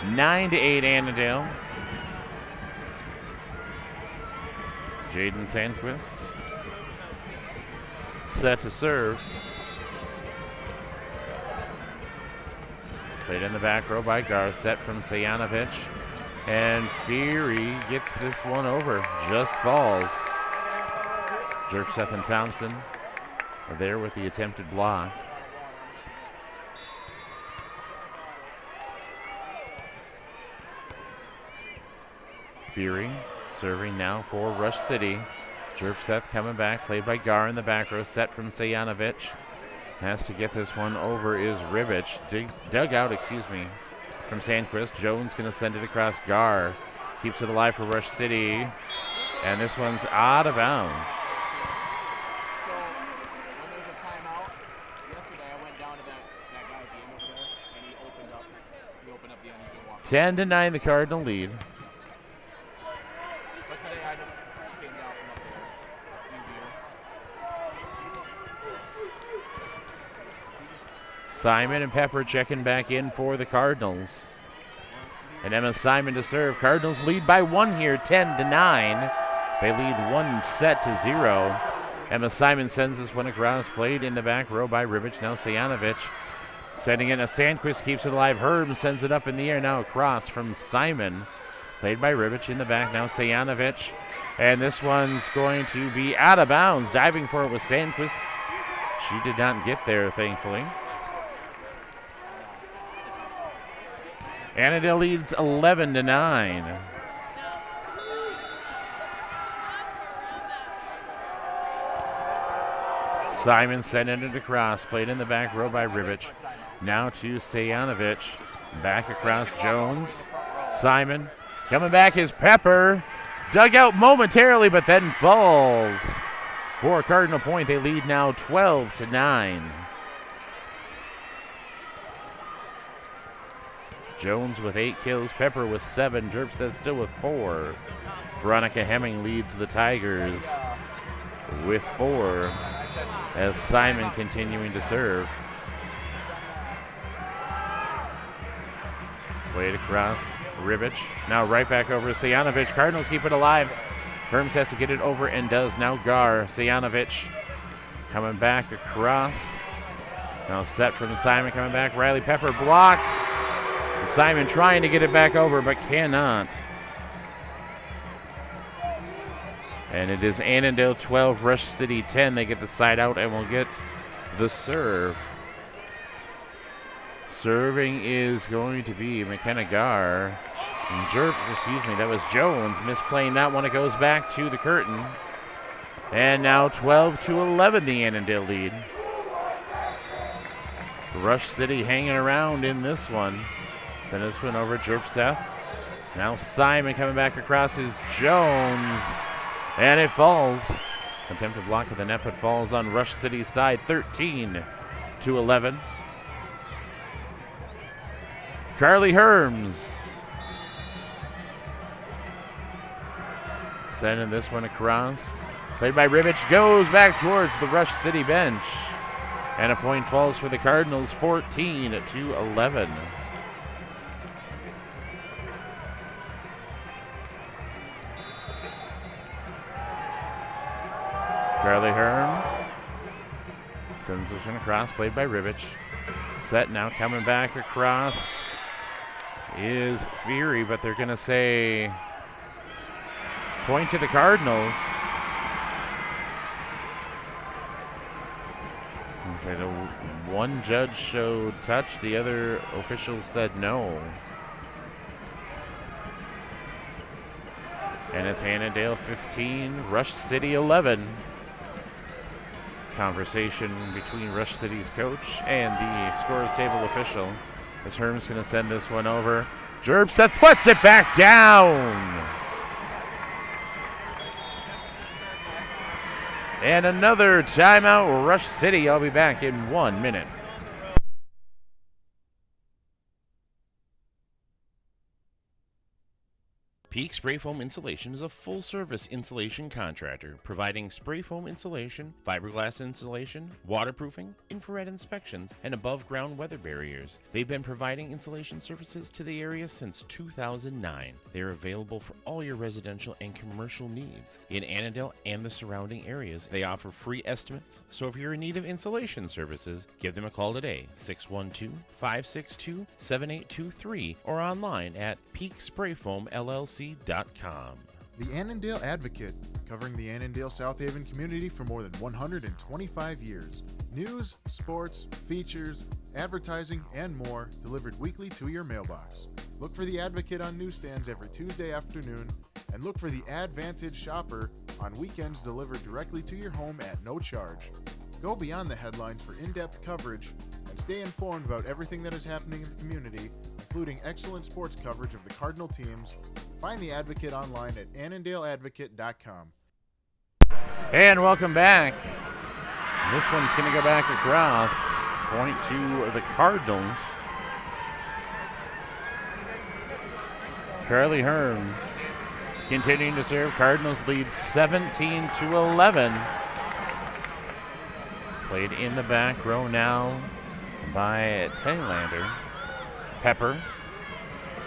9-8 Annandale. Jaden Sandquist set to serve. Played in the back row by Gar, set from Sejanovic. And Fury gets this one over, just falls. Jerpseth and Thompson are there with the attempted block. Fury serving now for Rush City. Jerpseth coming back, played by Gar in the back row, set from Sejanovic. Has to get this one over is Ribic. Dug out, from Sandquist. Jones going to send it across Gar. Keeps it alive for Rush City. And this one's out of bounds. 10-9 the Cardinal lead. Simon and Pepper checking back in for the Cardinals. And Emma Simon to serve. Cardinals lead by 1 here, 10-9. They lead 1-0. Emma Simon sends this one across. Played in the back row by Ribic. Now Sejanovic sending it. Sandquist keeps it alive. Herb sends it up in the air. Now across from Simon. Played by Ribic in the back. Now Sejanovic. And this one's going to be out of bounds. Diving for it was Sandquist. She did not get there, thankfully. Annandale leads 11-9. Simon sending it across. Played in the back row by Ribic. Now to Sejanovic. Back across Jones. Simon. Coming back is Pepper. Dug out momentarily, but then falls. For Cardinal Point, they lead now 12-9. Jones with 8 kills, Pepper with 7, Jerpseth still with 4. Veronica Hemming leads the Tigers with 4 as Simon continuing to serve. Played across Ribic. Now right back over to Sejanovic. Cardinals keep it alive. Herms has to get it over and does. Now Gar. Sejanovic coming back across. Now set from Simon coming back. Riley Pepper blocked. Simon trying to get it back over, but cannot. And it is Annandale 12, Rush City 10. They get the side out and will get the serve. Serving is going to be McKenna Gar. And that was Jones misplaying that one. It goes back to the curtain. And now 12-11, the Annandale lead. Rush City hanging around in this one. Send this one over Jerpseth. Now Simon coming back across is Jones. And it falls. Attempted block of the net, but falls on Rush City's side, 13-11. Carly Herms. Sending this one across. Played by Ribic. Goes back towards the Rush City bench. And a point falls for the Cardinals, 14-11. Carly Herms sends this one across, played by Ribic. Set now coming back across is Fury, but they're going to say point to the Cardinals. And So one judge showed touch, the other official said no. And it's Annandale 15, Ruch City 11. Conversation between Ruch City's coach and the scores table official. As Herm's going to send this one over. Jerbseth puts it back down. And another timeout, Ruch City. I'll be back in 1 minute. Peak Spray Foam Insulation is a full-service insulation contractor providing spray foam insulation, fiberglass insulation, waterproofing, infrared inspections, and above-ground weather barriers. They've been providing insulation services to the area since 2009. They are available for all your residential and commercial needs. In Annandale and the surrounding areas, they offer free estimates. So if you're in need of insulation services, give them a call today, 612-562-7823, or online at peaksprayfoamllc.com. The Annandale Advocate, covering the Annandale South Haven community for more than 125 years. News, sports, features, advertising, and more delivered weekly to your mailbox. Look for the Advocate on newsstands every Tuesday afternoon, and look for the Advantage Shopper on weekends delivered directly to your home at no charge. Go beyond the headlines for in-depth coverage and stay informed about everything that is happening in the community, including excellent sports coverage of the Cardinal teams. Find the Advocate online at annandaleadvocate.com. And welcome back. This one's going to go back across. Point to the Cardinals. Carly Herms continuing to serve. Cardinals lead 17-11. Played in the back row now by Taylander. Pepper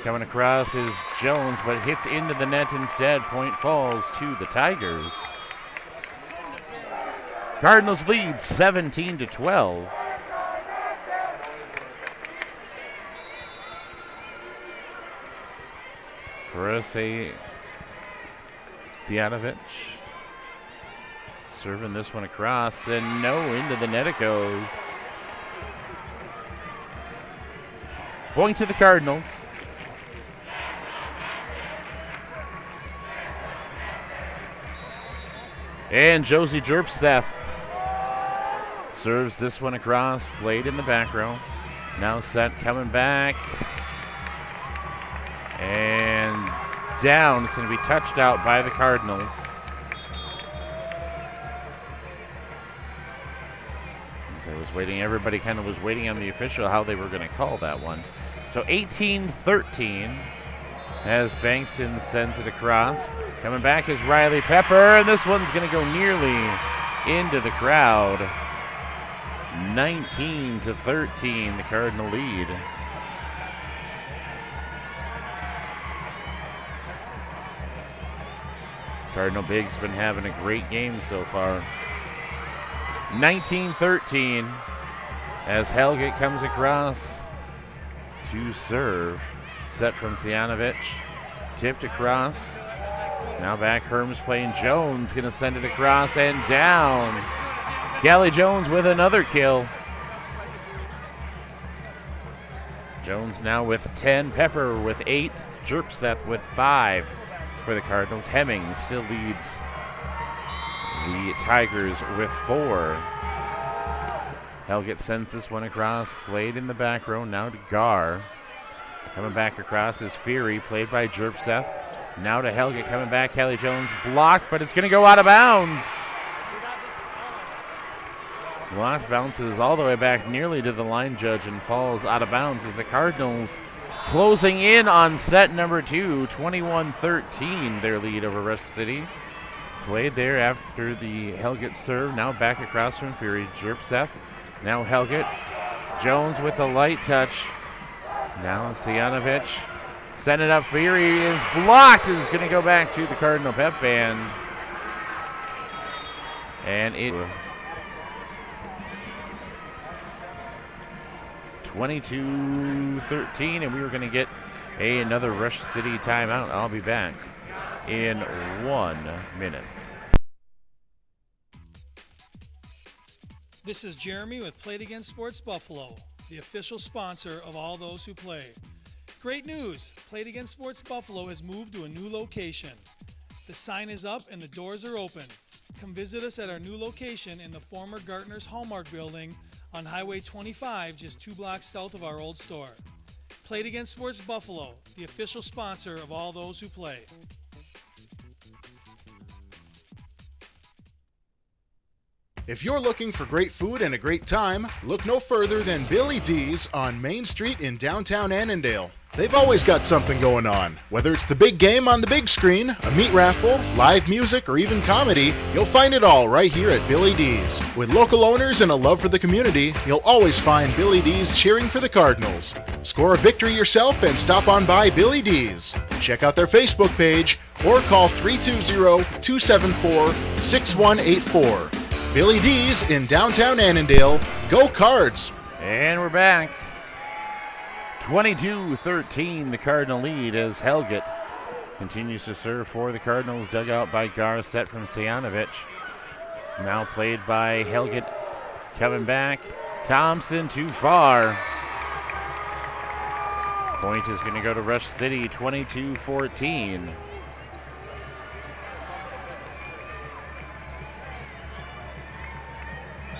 coming across is Jones, but hits into the net instead. Point falls to the Tigers. Cardinals lead 17-12. Karase Cijanovic serving this one across, and no, into the net it goes. Point to the Cardinals. And Josie Jerbseth serves this one across, played in the back row. Now set, coming back. And down. It's going to be touched out by the Cardinals. As I was waiting, everybody kind of was waiting on the official how they were going to call that one. So 18-13 as Bankston sends it across. Coming back is Riley Pepper, and this one's going to go nearly into the crowd. 19-13, the Cardinal lead. Cardinal Big's been having a great game so far. 19-13 as Helget comes across to serve. Set from Cijanovic. Tipped across. Now back, Herms playing Jones. Going to send it across and down. Callie Jones with another kill. Jones now with 10. Pepper with 8. Jerbseth with 5 for the Cardinals. Hemmings still leads the Tigers with 4. Helget sends this one across. Played in the back row. Now to Gar. Coming back across is Fury, played by Jerbseth. Now to Helget, coming back. Callie Jones blocked, but it's going to go out of bounds. Blocked, bounces all the way back nearly to the line judge and falls out of bounds as the Cardinals closing in on set number 2, 21-13, their lead over Ruch City. Played there after the Helget serve. Now back across from Fury. Jerbseth. Now Helget. Jones with a light touch. Now Cijanovic. Send it up. Fury is blocked. It's going to go back to the Cardinal Pep Band. And it 22-13, and we were going to get another Ruch City timeout. I'll be back in 1 minute. This is Jeremy with Play It Again Sports Buffalo, the official sponsor of all those who play. Great news! Play It Again Sports Buffalo has moved to a new location. The sign is up and the doors are open. Come visit us at our new location in the former Gartner's Hallmark building on Highway 25, just 2 blocks south of our old store. Play It Again Sports Buffalo, the official sponsor of all those who play. If you're looking for great food and a great time, look no further than Billy D's on Main Street in downtown Annandale. They've always got something going on. Whether it's the big game on the big screen, a meat raffle, live music, or even comedy, you'll find it all right here at Billy D's. With local owners and a love for the community, you'll always find Billy D's cheering for the Cardinals. Score a victory yourself and stop on by Billy D's. Check out their Facebook page or call 320-274-6184. Billy D's in downtown Annandale. Go Cards! And we're back. 22-13, the Cardinal lead as Helget continues to serve for the Cardinals. Dug out by Gar, set from Sejanovic. Now played by Helget. Coming back. Thompson too far. Point is going to go to Ruch City, 22-14.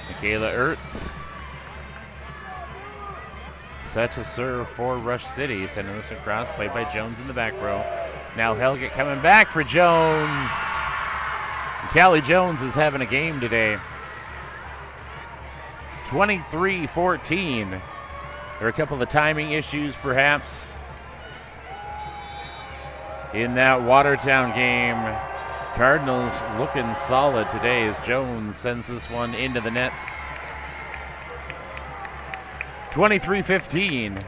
Michaela Ertz set to serve for Ruch City. Sending this across, played by Jones in the back row. Now Helget coming back for Jones. Callie Jones is having a game today. 23-14. There are a couple of timing issues perhaps in that Watertown game. Cardinals looking solid today as Jones sends this one into the net. 23-15.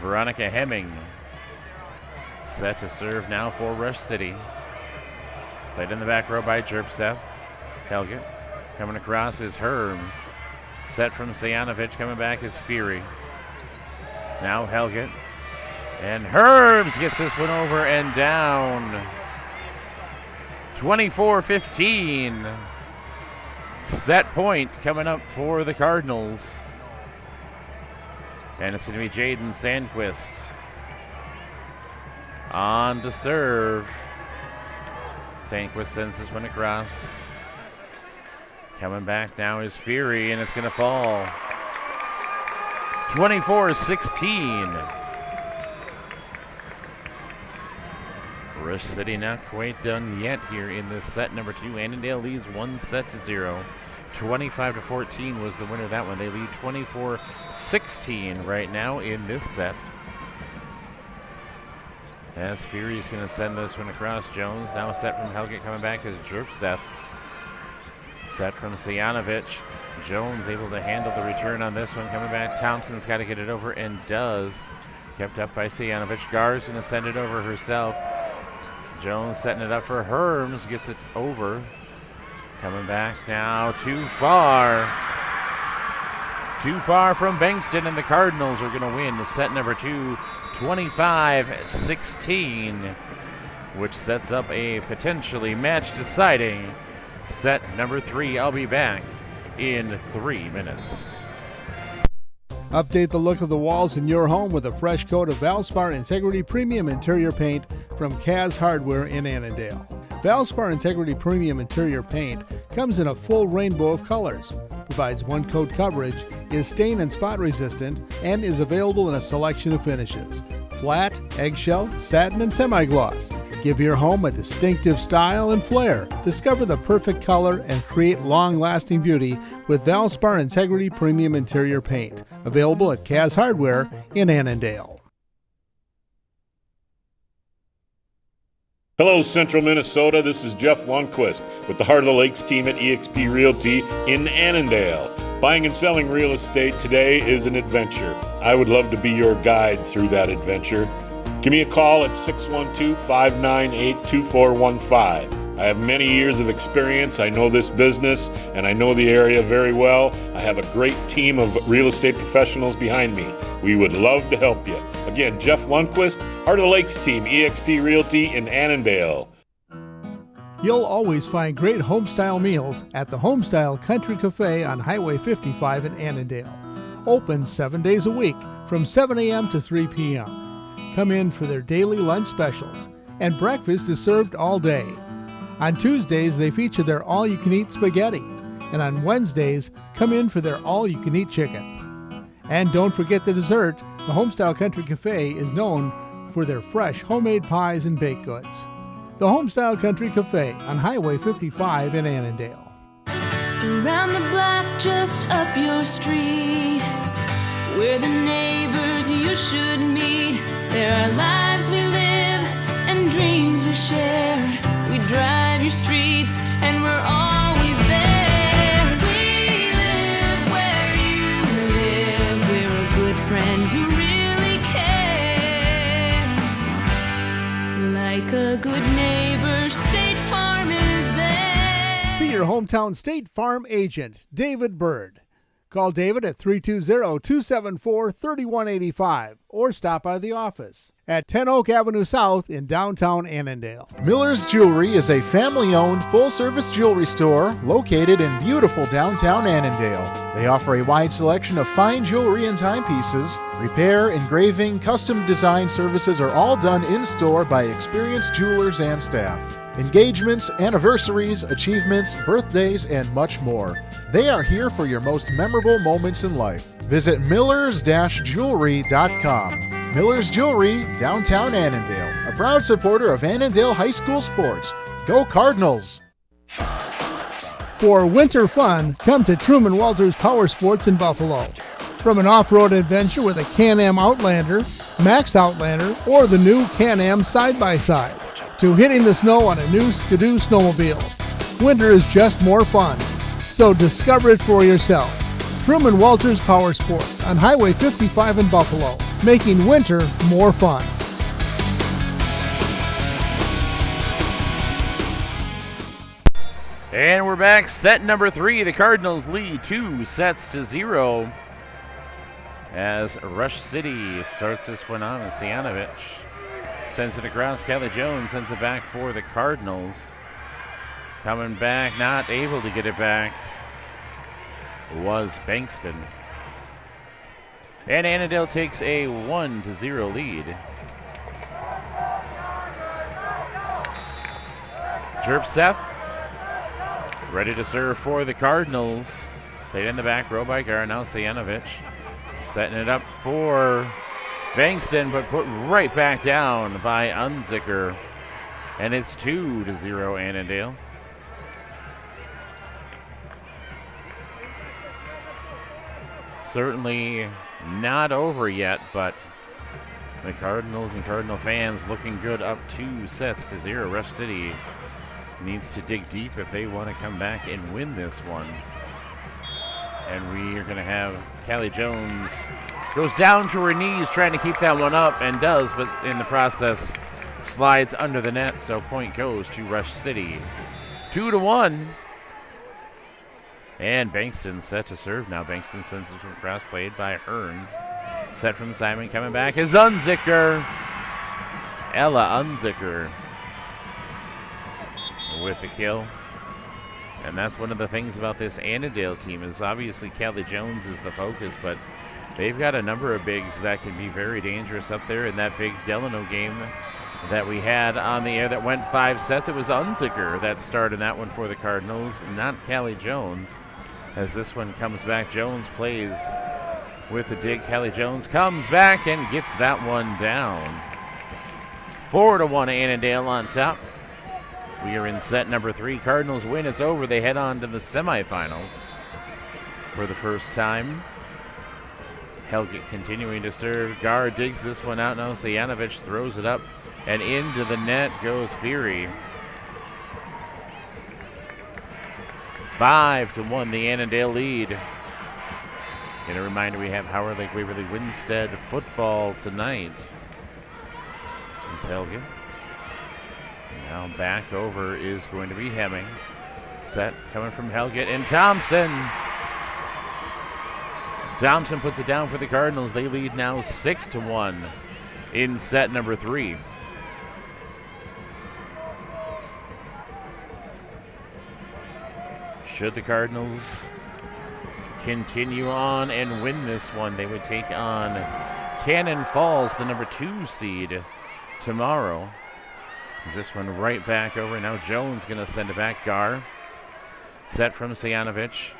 Veronica Hemming set to serve now for Ruch City. Played in the back row by Jerpseth. Helget coming across is Herms. Set from Sejanovic, coming back is Fury. Now Helget. And Herms gets this one over and down. 24-15. Set point coming up for the Cardinals. And it's going to be Jaden Sandquist on to serve. Sandquist sends this one across. Coming back now is Fury, and it's going to fall. 24-16. Ruch City not quite done yet here in this set number 2. Annandale leads 1-0. 25-14 was the winner of that one. They lead 24-16 right now in this set. As Fury's going to send this one across. Jones now set from Helget, coming back is Jerpseth. Set from Sejanovic. Jones able to handle the return on this one. Coming back, Thompson's got to get it over and does. Kept up by Sejanovic. Gar's going to send it over herself. Jones setting it up for Herms, gets it over. Coming back now, too far. Too far from Bankston, and the Cardinals are going to win set number 2, 25-16, which sets up a potentially match-deciding set number 3. I'll be back in 3 minutes. Update the look of the walls in your home with a fresh coat of Valspar Integrity Premium Interior Paint from Kaz Hardware in Annandale. Valspar Integrity Premium Interior Paint comes in a full rainbow of colors, provides one-coat coverage, is stain and spot resistant, and is available in a selection of finishes: flat, eggshell, satin, and semi-gloss. Give your home a distinctive style and flair. Discover the perfect color and create long-lasting beauty with Valspar Integrity Premium Interior Paint. Available at Kaz Hardware in Annandale. Hello, Central Minnesota. This is Jeff Lundquist with the Heart of the Lakes team at eXp Realty in Annandale. Buying and selling real estate today is an adventure. I would love to be your guide through that adventure. Give me a call at 612-598-2415. I have many years of experience. I know this business and I know the area very well. I have a great team of real estate professionals behind me. We would love to help you. Again, Jeff Lundquist, Heart of the Lakes team, eXp Realty in Annandale. You'll always find great homestyle meals at the Homestyle Country Cafe on Highway 55 in Annandale. Open 7 days a week from 7 a.m. to 3 p.m. Come in for their daily lunch specials, and breakfast is served all day. On Tuesdays, they feature their all-you-can-eat spaghetti, and on Wednesdays, come in for their all-you-can-eat chicken. And don't forget the dessert. The Homestyle Country Cafe is known for their fresh homemade pies and baked goods. The Homestyle Country Cafe on Highway 55 in Annandale. Around the block, just up your street, we're the neighbors you should meet. There are lives we live and dreams we share. We drive your streets and we're always there. We live where you live. We're a good friend who really cares. Like a good neighbor, State Farm is there. See your hometown State Farm agent, David Bird. Call David at 320-274-3185 or stop by the office at 10 Oak Avenue South in downtown Annandale. Miller's Jewelry is a family-owned, full-service jewelry store located in beautiful downtown Annandale. They offer a wide selection of fine jewelry and timepieces. Repair, engraving, custom design services are all done in-store by experienced jewelers and staff. Engagements, anniversaries, achievements, birthdays, and much more. They are here for your most memorable moments in life. Visit millers-jewelry.com. Miller's Jewelry, downtown Annandale, a proud supporter of Annandale High School sports. Go Cardinals! For winter fun, come to Truman Walters Power Sports in Buffalo. From an off-road adventure with a Can-Am Outlander, Max Outlander, or the new Can-Am Side-by-Side, to hitting the snow on a new Skidoo snowmobile. Winter is just more fun, so discover it for yourself. Truman Walters Power Sports on Highway 55 in Buffalo, making winter more fun. And we're back. Set number 3. The Cardinals lead 2-0 as Ruch City starts this one on. Stejanovic sends it across. Kelly Jones sends it back for the Cardinals. Coming back, not able to get it back, was Bankston. And Annandale takes a 1-0 lead. Jerp Seth, ready to serve for the Cardinals. Played in the back row by Gar. Now Stejanovic setting it up for Bankston, but put right back down by Unzicker. And it's 2-0 Annandale. Certainly not over yet, but the Cardinals and Cardinal fans looking good, up 2-0. Ruch City needs to dig deep if they want to come back and win this one. And we are going to have Callie Jones goes down to her knees trying to keep that one up, and does, but in the process slides under the net, so point goes to Ruch City. 2-1. And Bankston set to serve now. Bankston sends it from cross, played by Hearns. Set from Simon, coming back is Unzicker. Ella Unzicker with the kill. And that's one of the things about this Annandale team is obviously Callie Jones is the focus, but they've got a number of bigs that can be very dangerous up there. In that big Delano game that we had on the air that went 5 sets, it was Unzicker that started that one for the Cardinals, not Callie Jones. As this one comes back, Jones plays with the dig. Callie Jones comes back and gets that one down. 4-1 Annandale on top. We are in set number 3. Cardinals win. It's over. They head on to the semifinals for the first time. Helgett continuing to serve. Gar digs this one out now. Stejanovic throws it up, and into the net goes Fury. 5-1, the Annandale lead. And a reminder, we have Howard Lake Waverly Winstead football tonight. It's Helgett. Now back over is going to be Hemming. Set coming from Helgett, and Thompson. Thompson puts it down for the Cardinals. They lead now 6-1 in set number 3. Should the Cardinals continue on and win this one, they would take on Cannon Falls, the number 2 seed, tomorrow. Is this one right back over? Now Jones going to send it back. Gar. Set from Sejanovic.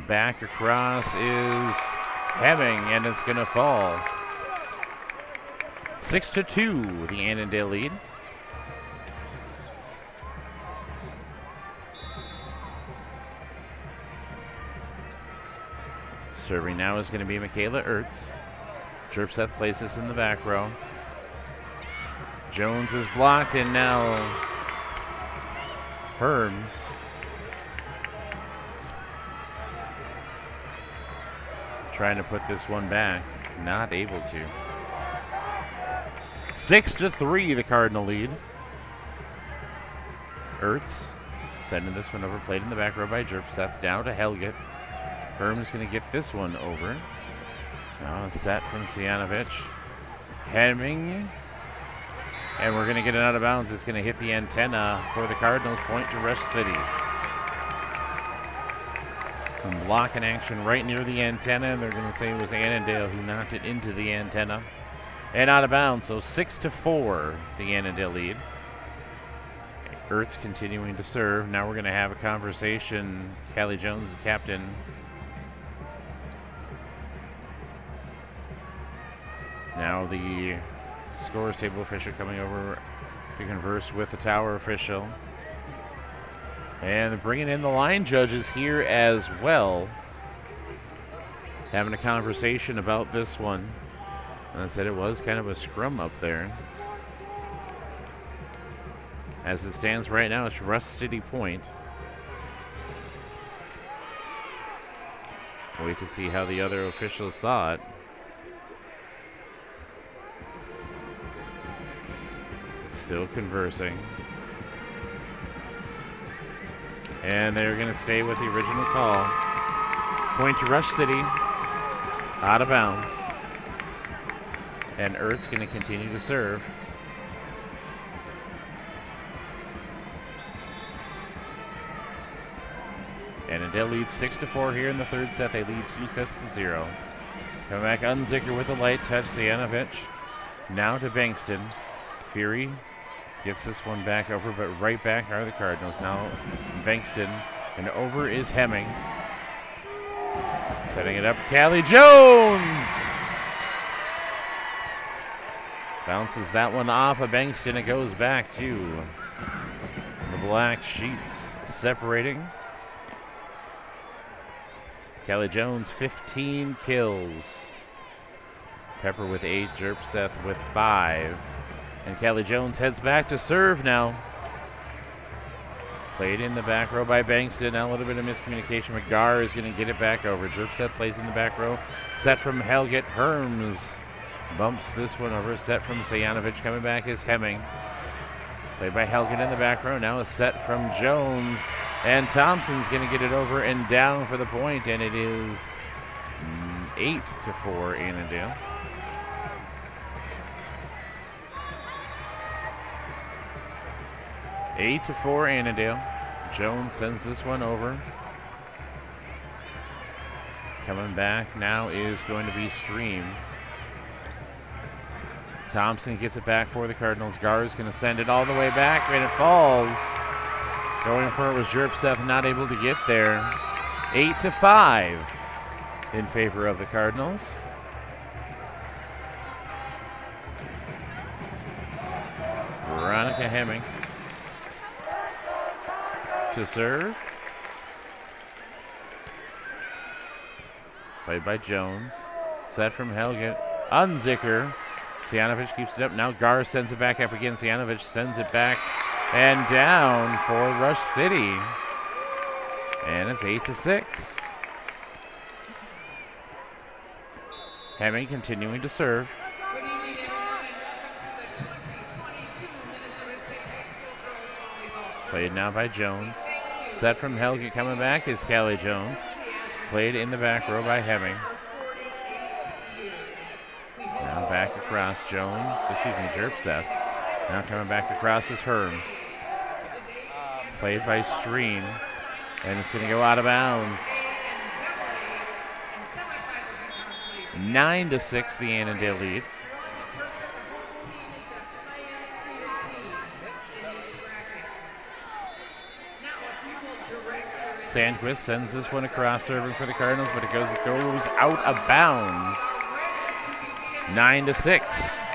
Back across is Hemming, and it's going to fall. 6-2, the Annandale lead. Serving now is going to be Michaela Ertz. Jerpseth plays this in the back row. Jones is blocked, and now Herms trying to put this one back. Not able to. 6-3, the Cardinal lead. Ertz sending this one over. Played in the back row by Jerpseth. Now to Helget. Herm's going to get this one over. Now a set from Sejanovic. Hemming. And we're going to get it out of bounds. It's going to hit the antenna for the Cardinals. Point to Ruch City. Some blocking action right near the antenna. They're going to say it was Annandale who knocked it into the antenna. And out of bounds. So 6-4, the Annandale lead. Ertz continuing to serve. Now we're going to have a conversation. Callie Jones, the captain. Now the scores table official coming over to converse with the tower official. And bringing in the line judges here as well. Having a conversation about this one. And I said it was kind of a scrum up there. As it stands right now, it's Ruch City point. Wait to see how the other officials saw it. Still conversing. And they're going to stay with the original call. Point to Ruch City. Out of bounds. And Ertz going to continue to serve. Annandale leads 6-4 here in the third set. They lead 2-0. Coming back, Unzicker with a light touch. Sejanovic. Now to Bankston. Fury gets this one back over, but right back are the Cardinals. Now Bankston, and over is Hemming. Setting it up, Callie Jones! Bounces that one off of Bankston. It goes back to the black sheets separating. Callie Jones, 15 kills. Pepper with 8, Jerpseth with 5. And Callie Jones heads back to serve now. Played in the back row by Bankston. Now a little bit of miscommunication. McGar is going to get it back over. Jerpseth plays in the back row. Set from Helget. Herms bumps this one over. Set from Sejanovic. Coming back is Hemming. Played by Helget in the back row. Now a set from Jones. And Thompson's going to get it over and down for the point. And it is 8-4 Annandale. Eight to 4 Annandale. Jones sends this one over. Coming back now is going to be Stream. Thompson gets it back for the Cardinals. Gar is going to send it all the way back, and it falls. Going for it was Jerpseth, not able to get there. 8-5 in favor of the Cardinals. Veronica Hemming to serve. Played by Jones. Set from Helget. Unzicker. Sejanovic keeps it up. Now Gar sends it back up again. Sejanovic sends it back and down for Ruch City. And it's 8-6. Hemming continuing to serve. Played now by Jones. Set from Helget coming back is Callie Jones. Played in the back row by Hemming. Now back across Jones. Jerpseth. Now coming back across is Herms. Played by Stream. And it's going to go out of bounds. 9-6, the Annandale lead. Sandquist sends this one across, serving for the Cardinals, but it goes out of bounds. 9-6.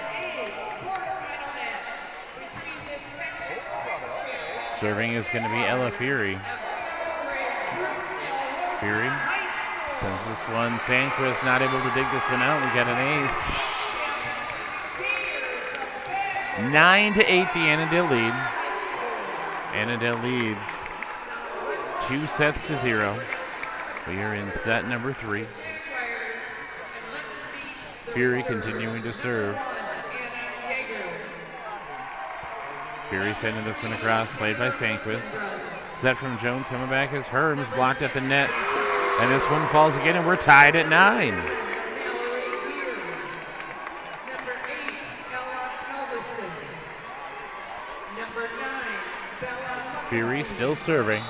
Serving is going to be Ella Fury. Fury sends this one. Sandquist not able to dig this one out. We got an ace. 9-8, the Annandale lead. Annandale leads 2-0. We are in set number 3. Fury continuing to serve. Fury sending this one across, played by Sandquist. Set from Jones, coming back as Herms, blocked at the net. And this one falls again, and we're tied at 9. Fury still serving.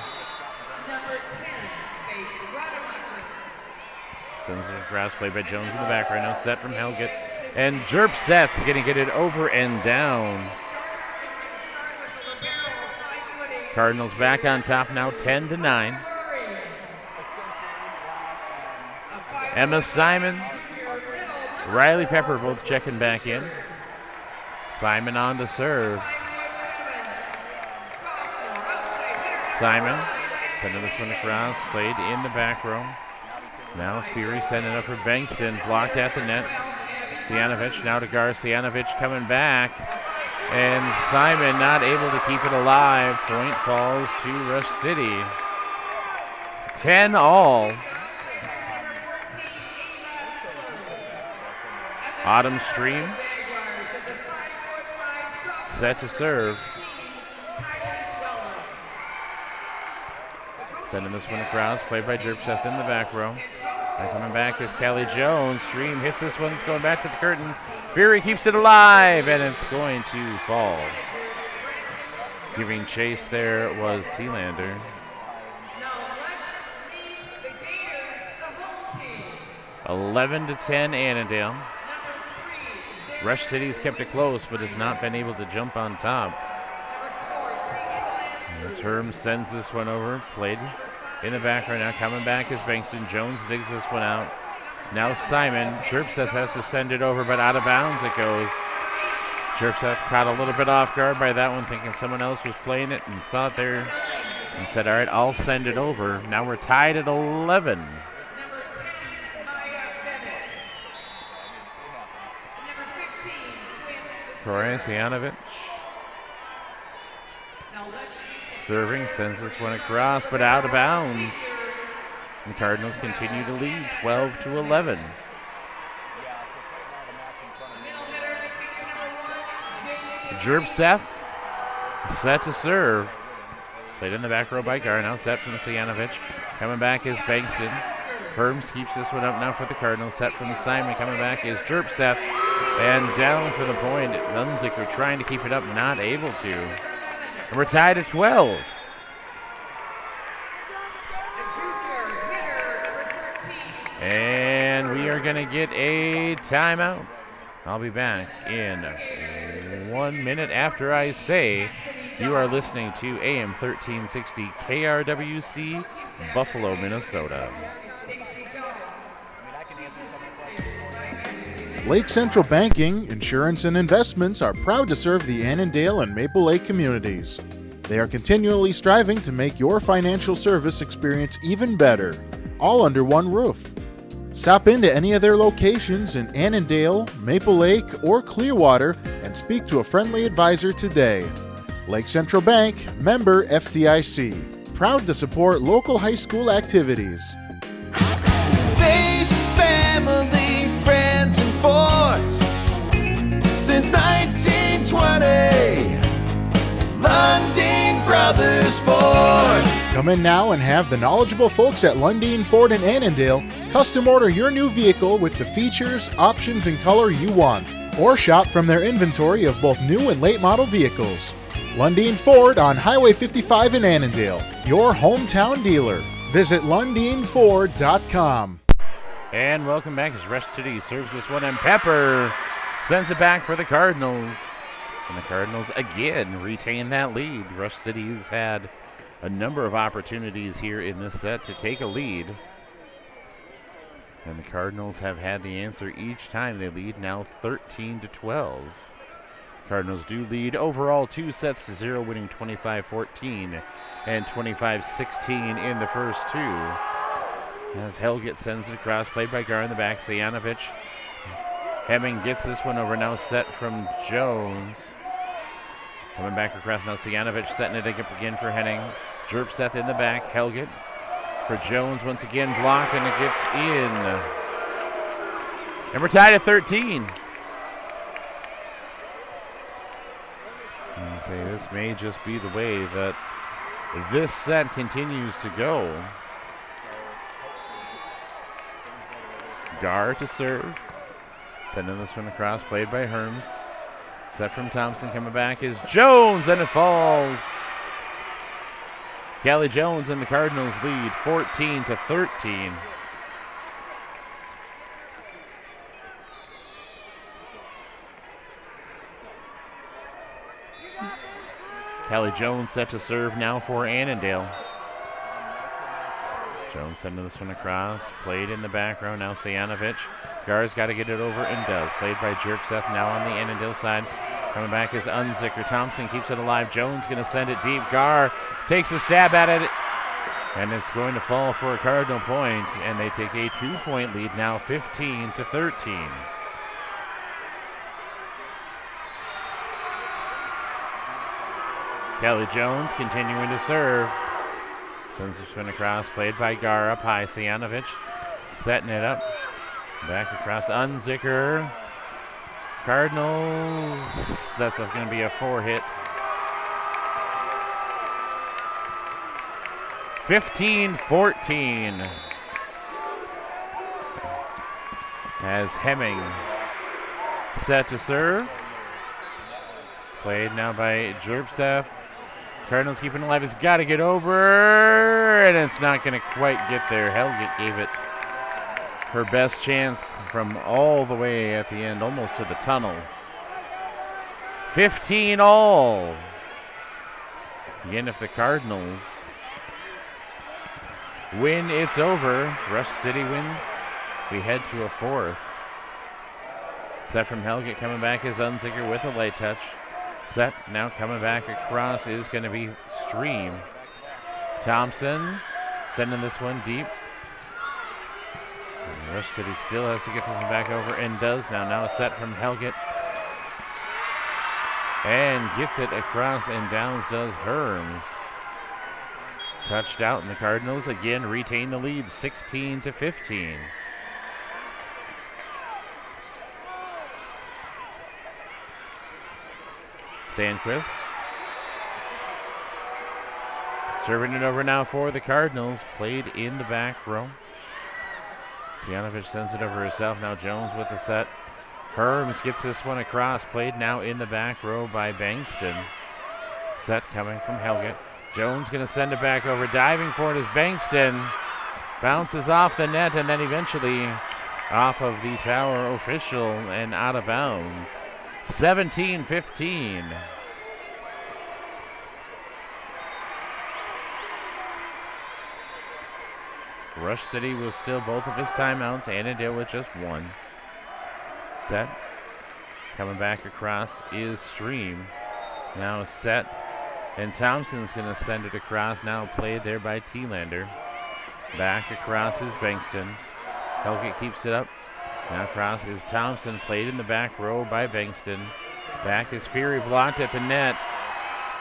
Sends it across, played by Jones in the back right now. Set from Helget. And Jerp Set's going to get it over and down. Cardinals back on top now, 10-9. Emma Simon, Riley Pepper both checking back in. Simon on to serve. Simon sending this one across, played in the back row. Now Fury sending it up for Bankston, blocked at the net. Sijanovic now to Garcianovic coming back. And Simon not able to keep it alive. Point falls to Ruch City. 10-all. Autumn Stream set to serve. Sending this one across, played by Jerpseth in the back row. And coming back is Callie Jones. Stream hits this one, it's going back to the curtain. Fury keeps it alive, and it's going to fall. Giving chase there was Thielander. 11-10 Annandale. Ruch City's kept it close, but have not been able to jump on top. As Herm sends this one over, played in the back right now. Coming back is Bankston. Jones digs this one out. Now Simon. Jerpseth has to send it over, but out of bounds it goes. Jerpseth caught a little bit off guard by that one, thinking someone else was playing it, and saw it there and said, all right, I'll send it over. Now we're tied at 11. Garcianovic serving, sends this one across, but out of bounds. And the Cardinals continue to lead 12-11. Jerpseth set to serve. Played in the back row by Gar, now set from Sijanovic. Coming back is Bankston. Herms keeps this one up now for the Cardinals. Set from Simon. Coming back is Jerpseth. And down for the point. Lunziker trying to keep it up, not able to. And we're tied at 12. And we are going to get a timeout. I'll be back in 1 minute after I say you are listening to AM 1360 KRWC, Buffalo, Minnesota. Lake Central Banking, Insurance, and Investments are proud to serve the Annandale and Maple Lake communities. They are continually striving to make your financial service experience even better, all under one roof. Stop into any of their locations in Annandale, Maple Lake, or Clearwater and speak to a friendly advisor today. Lake Central Bank, member FDIC. Proud to support local high school activities. Faith, family, friends, and forts. Since 1920, Lundin Brothers Ford. Come in now and have the knowledgeable folks at Lundin Ford in Annandale custom order your new vehicle with the features, options, and color you want. Or shop from their inventory of both new and late model vehicles. Lundin Ford on Highway 55 in Annandale. your hometown dealer. Visit LundeenFord.com. And welcome back as Ruch City serves this one, and Pepper sends it back for the Cardinals. And the Cardinals again retain that lead. Ruch City has had a number of opportunities here in this set to take a lead. And the Cardinals have had the answer each time. They lead now 13-12. Cardinals do lead overall 2-0, winning 25-14 and 25-16 in the first two. As Helget sends it across, played by Gar in the back, Sejanovic. Hemming gets this one over, now set from Jones. Coming back across now, Sejanovic setting it up again for Henning. Jerpseth in the back, Helget for Jones once again, blocked, and it gets in. And we're tied at 13. And say this may just be the way that this set continues to go. Gar to serve. Sending this one across, played by Herms. Set from Thompson, coming back is Jones, and it falls. Callie Jones and the Cardinals lead 14-13. Callie Jones set to serve now for Annandale. Jones sending this one across, played in the back row, now Sejanovic. Gar's got to get it over and does. Played by Jerpseth now on the Annandale side. Coming back is Unzicker. Thompson keeps it alive. Jones going to send it deep. Gar takes a stab at it, and it's going to fall for a Cardinal point, and they take a 2-point lead now, 15-13. Kelly Jones continuing to serve. Sends a spin across, played by Gar up high. Sejanovic setting it up. Back across Unzicker. Cardinals, that's going to be a 4-hit. 15-14. As Hemming set to serve. Played now by Jerpseth. Cardinals keeping alive. It's got to get over, and it's not going to quite get there. Helget gave it her best chance from all the way at the end, almost to the tunnel. 15 all. Again, if the Cardinals win, it's over. Ruch City wins. We head to a fourth. Set from Helget, coming back is Unzicker with a light touch. Set now coming back across is going to be Stream. Thompson sending this one deep. Ruch City still has to get this one back over and does now. Now a set from Helget. And gets it across and downs does Herms. Touched out, and the Cardinals again retain the lead 16-15. Sandquist serving it over now for the Cardinals. Played in the back row. Sejanovic sends it over herself. Now Jones with the set. Herms gets this one across. Played now in the back row by Bankston. Set coming from Helget. Jones going to send it back over. Diving for it is Bankston. Bounces off the net and then eventually off of the tower official and out of bounds. 17-15. Ruch City was still both of his timeouts. Annandale with just one. Set. Coming back across is Stream. Now set. And Thompson's going to send it across. Now played there by T-Lander. Back across is Bankston. Helget keeps it up. Now across is Thompson. Played in the back row by Bankston. Back is Fury, blocked at the net.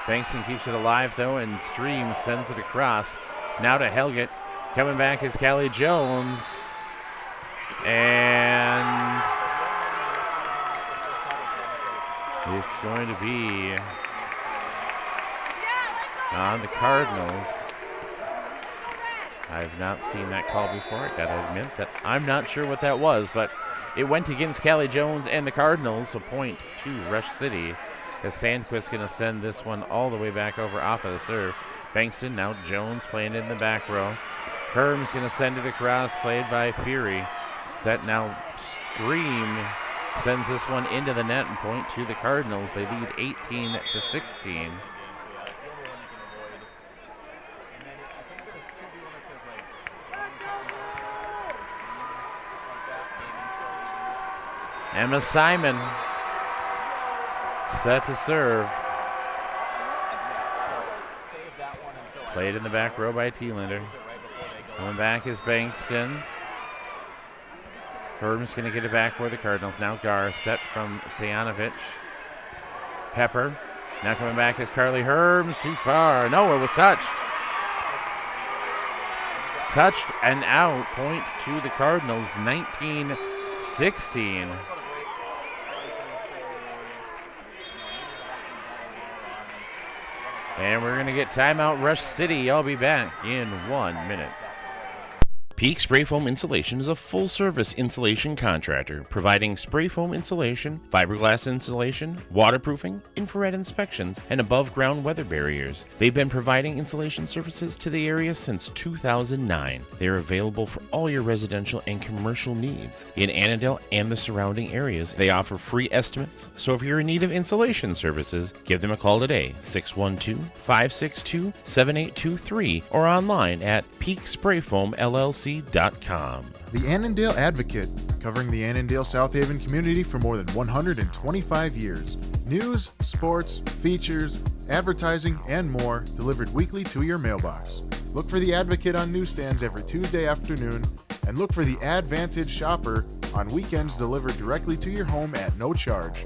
Bankston keeps it alive though, and Stream sends it across. Now to Helget. Coming back is Callie Jones. And it's going to be on the Cardinals. I've not seen that call before. I gotta admit that I'm not sure what that was, but it went against Callie Jones and the Cardinals, so point to Ruch City. As Sandquist gonna send this one all the way back over off of the serve. Bankston, now Jones playing in the back row. Herm's going to send it across, played by Fury. Set now, Stream sends this one into the net and point to the Cardinals. They lead 18-16. Emma Simon set to serve. Played in the back row by Thielander. Coming back is Bankston. Herm's going to get it back for the Cardinals. Now Gar set from Sejanovic. Pepper. Now coming back is Carly Herms. Too far. No, it was touched. Touched and out. Point to the Cardinals. 19-16. And we're going to get timeout, Ruch City. I'll be back in 1 minute. Peak Spray Foam Insulation is a full-service insulation contractor providing spray foam insulation, fiberglass insulation, waterproofing, infrared inspections, and above-ground weather barriers. They've been providing insulation services to the area since 2009. They are available for all your residential and commercial needs. In Annandale and the surrounding areas, they offer free estimates. So if you're in need of insulation services, give them a call today, 612-562-7823, or online at peaksprayfoamllc.com. The Annandale Advocate, covering the Annandale South Haven community for more than 125 years. News, sports, features, advertising, and more delivered weekly to your mailbox. Look for the Advocate on newsstands every Tuesday afternoon, and look for the Advantage Shopper on weekends delivered directly to your home at no charge.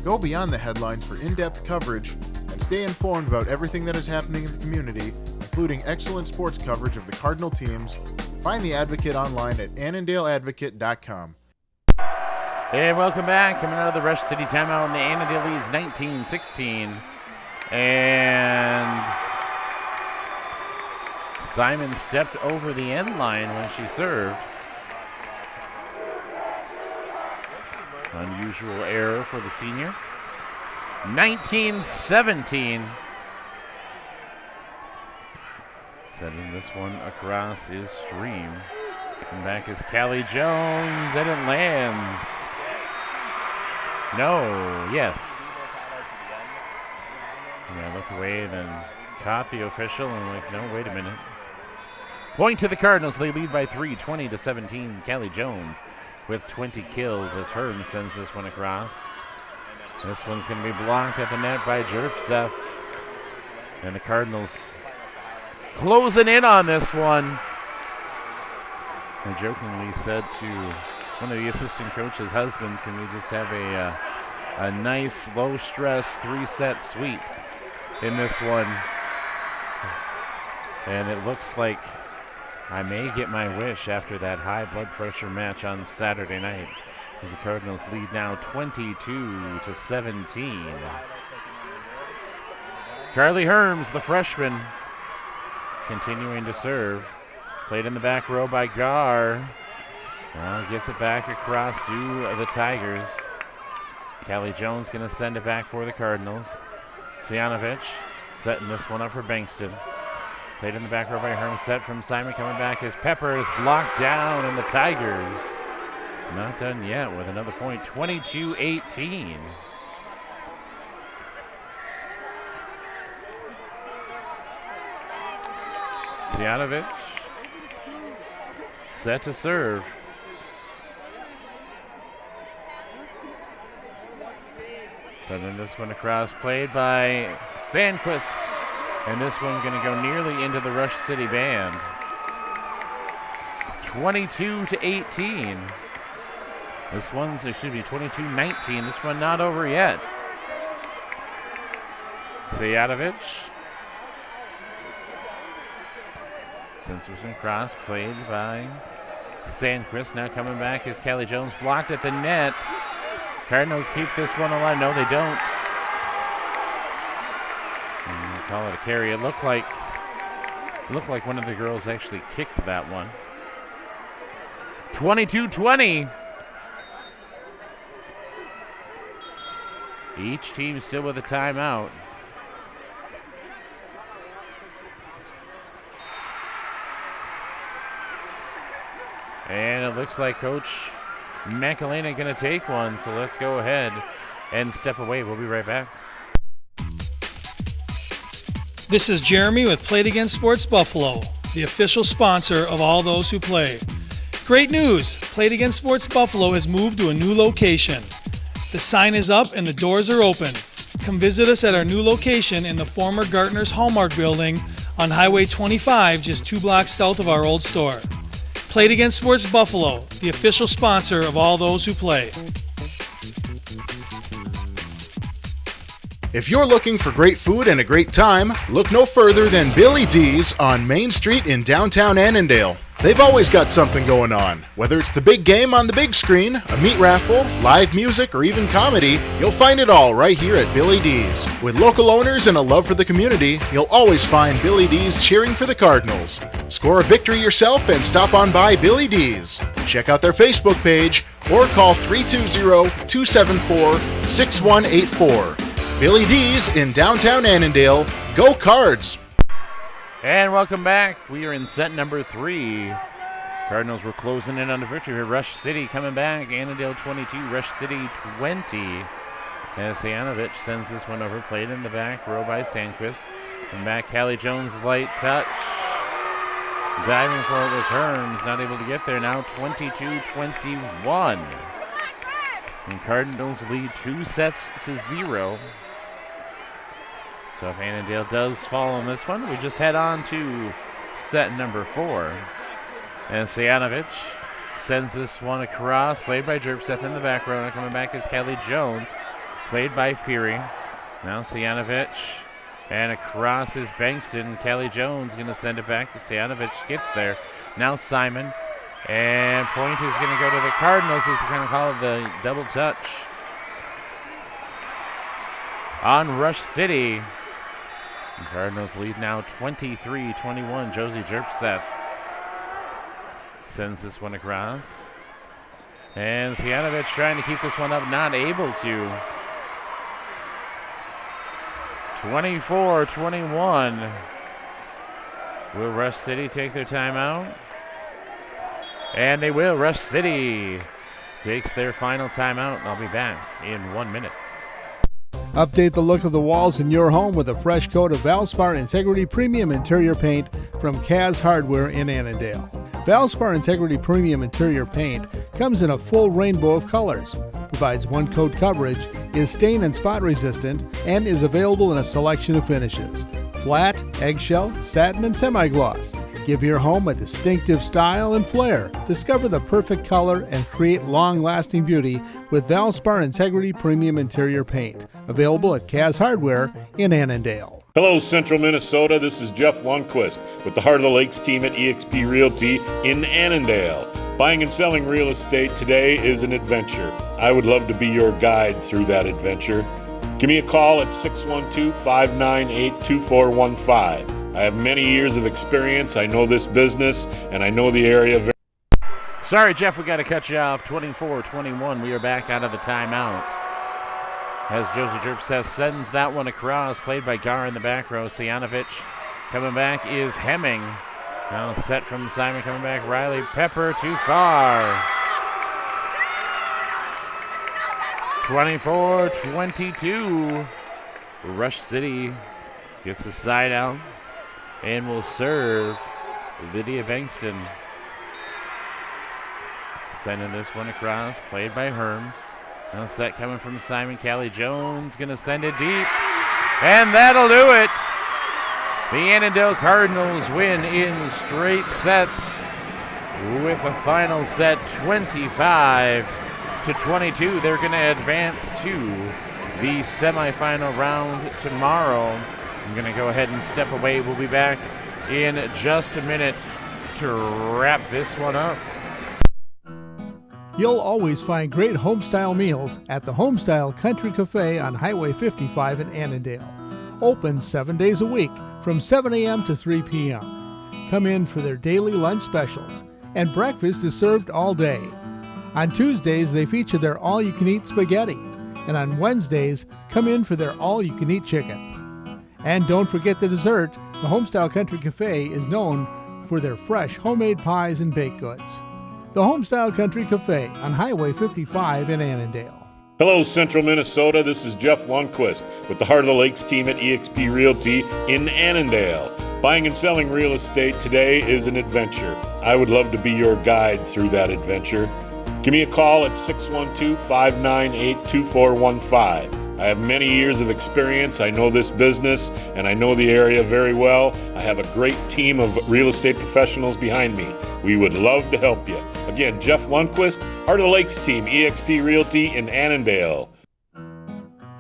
Go beyond the headlines for in-depth coverage and stay informed about everything that is happening in the community, including excellent sports coverage of the Cardinal teams. Find the Advocate online at annandaleadvocate.com. And welcome back. Coming out of the Ruch City timeout, and the Annandale leads 19-16. And Simon stepped over the end line when she served. Unusual error for the senior. 19-17. Sending this one across is Stream. And back is Callie Jones, and it lands. No, yes. And I looked away, then caught the official, and like, no, wait a minute. Point to the Cardinals. They lead by 3, 20-17. Callie Jones with 20 kills as Herm sends this one across. This one's going to be blocked at the net by Jerpseth. And the Cardinals closing in on this one. I jokingly said to one of the assistant coach's husbands, can we just have a nice low-stress 3-set sweep in this one? And it looks like I may get my wish after that high blood pressure match on Saturday night, as the Cardinals lead now 22-17. Carly Herms, the freshman, continuing to serve. Played in the back row by Gar. Now gets it back across to the Tigers. Callie Jones going to send it back for the Cardinals. Sejanovic setting this one up for Bankston. Played in the back row by Herm. Set from Simon coming back. His Pepper is blocked down, and the Tigers not done yet with another point. 22-18. Sejanovic set to serve. Sending this one across, played by Sandquist. And this one going to go nearly into the Ruch City band. 22-18. This one's, it should be 22-19. This one not over yet. Sejanovic. Since was across, played by Sandquist. Now coming back is Callie Jones, blocked at the net. Cardinals keep this one alive. No, they don't. And we'll call it a carry. It looked like one of the girls actually kicked that one. 22-20. Each team still with a timeout. And it looks like Coach McElhaney going to take one, so let's go ahead and step away. We'll be right back. This is Jeremy with Play It Again Sports Buffalo, the official sponsor of all those who play. Great news! Play It Again Sports Buffalo has moved to a new location. The sign is up and the doors are open. Come visit us at our new location in the former Gartner's Hallmark building on Highway 25, just 2 blocks south of our old store. Play It Again Sports Buffalo, the official sponsor of all those who play. If you're looking for great food and a great time, look no further than Billy D's on Main Street in downtown Annandale. They've always got something going on. Whether it's the big game on the big screen, a meat raffle, live music, or even comedy, you'll find it all right here at Billy D's. With local owners and a love for the community, you'll always find Billy D's cheering for the Cardinals. Score a victory yourself and stop on by Billy D's. Check out their Facebook page or call 320-274-6184. Billy D's in downtown Annandale. Go Cards! And welcome back. We are in set number 3. Cardinals were closing in on the victory here. Ruch City coming back. Annandale 22, Ruch City 20. As Sayanovich sends this one over. Played in the back row by Sandquist. And back, Callie Jones, light touch. Diving for it was Herms. Not able to get there now. 22-21. And Cardinals lead 2-0. So if Annandale does fall on this one, we just head on to set number 4. And Sayanovich sends this one across, played by Jerpseth in the back row. And coming back is Kelly Jones, played by Fury. Now Sayanovich, and across is Bankston. Kelly Jones going to send it back. Sayanovich gets there. Now Simon, and point is going to go to the Cardinals. It's going to call the double touch on Ruch City. The Cardinals lead now 23-21. Josie Jerpseth sends this one across. And Sayanovich trying to keep this one up, not able to. 24-21. Will Ruch City take their timeout? And they will. Ruch City takes their final timeout, and I'll be back in 1 minute. Update the look of the walls in your home with a fresh coat of Valspar Integrity Premium Interior Paint from Kaz Hardware in Annandale. Valspar Integrity Premium Interior Paint comes in a full rainbow of colors, provides one-coat coverage, is stain and spot resistant, and is available in a selection of finishes: flat, eggshell, satin, and semi-gloss. Give your home a distinctive style and flair. Discover the perfect color and create long-lasting beauty with Valspar Integrity Premium Interior Paint. Available at Kaz Hardware in Annandale. Hello, Central Minnesota. This is Jeff Lundquist with the Heart of the Lakes team at eXp Realty in Annandale. Buying and selling real estate today is an adventure. I would love to be your guide through that adventure. Give me a call at 612-598-2415. I have many years of experience. I know this business, and I know the area very. Sorry, Jeff, we got to cut you off. 24-21. We are back out of the timeout. As Josie Jerpseth sends that one across, played by Gar in the back row. Sayanovich coming back is Hemming. Now set from Simon coming back. Riley Pepper too far. 24-22. Ruch City gets the side out and will serve Lydia Bankston. Sending this one across, played by Herms. Now set coming from Simon. Callie Jones going to send it deep. And that'll do it. The Annandale Cardinals win in straight sets with a final set 25-22. They're going to advance to the semifinal round tomorrow. I'm going to go ahead and step away. We'll be back in just a minute to wrap this one up. You'll always find great homestyle meals at the Homestyle Country Cafe on Highway 55 in Annandale. Open 7 days a week from 7 a.m. to 3 p.m. Come in for their daily lunch specials, and breakfast is served all day. On Tuesdays, they feature their all-you-can-eat spaghetti, and on Wednesdays, come in for their all-you-can-eat chicken. And don't forget the dessert. The Homestyle Country Cafe is known for their fresh homemade pies and baked goods. the Homestyle Country Cafe on Highway 55 in Annandale. Hello, Central Minnesota. This is Jeff Lundquist with the Heart of the Lakes team at eXp Realty in Annandale. Buying and selling real estate today is an adventure. I would love to be your guide through that adventure. Give me a call at 612-598-2415. I have many years of experience. I know this business and I know the area very well. I have a great team of real estate professionals behind me. We would love to help you. Again, Jeff Lundquist, Heart of the Lakes team, eXp Realty in Annandale.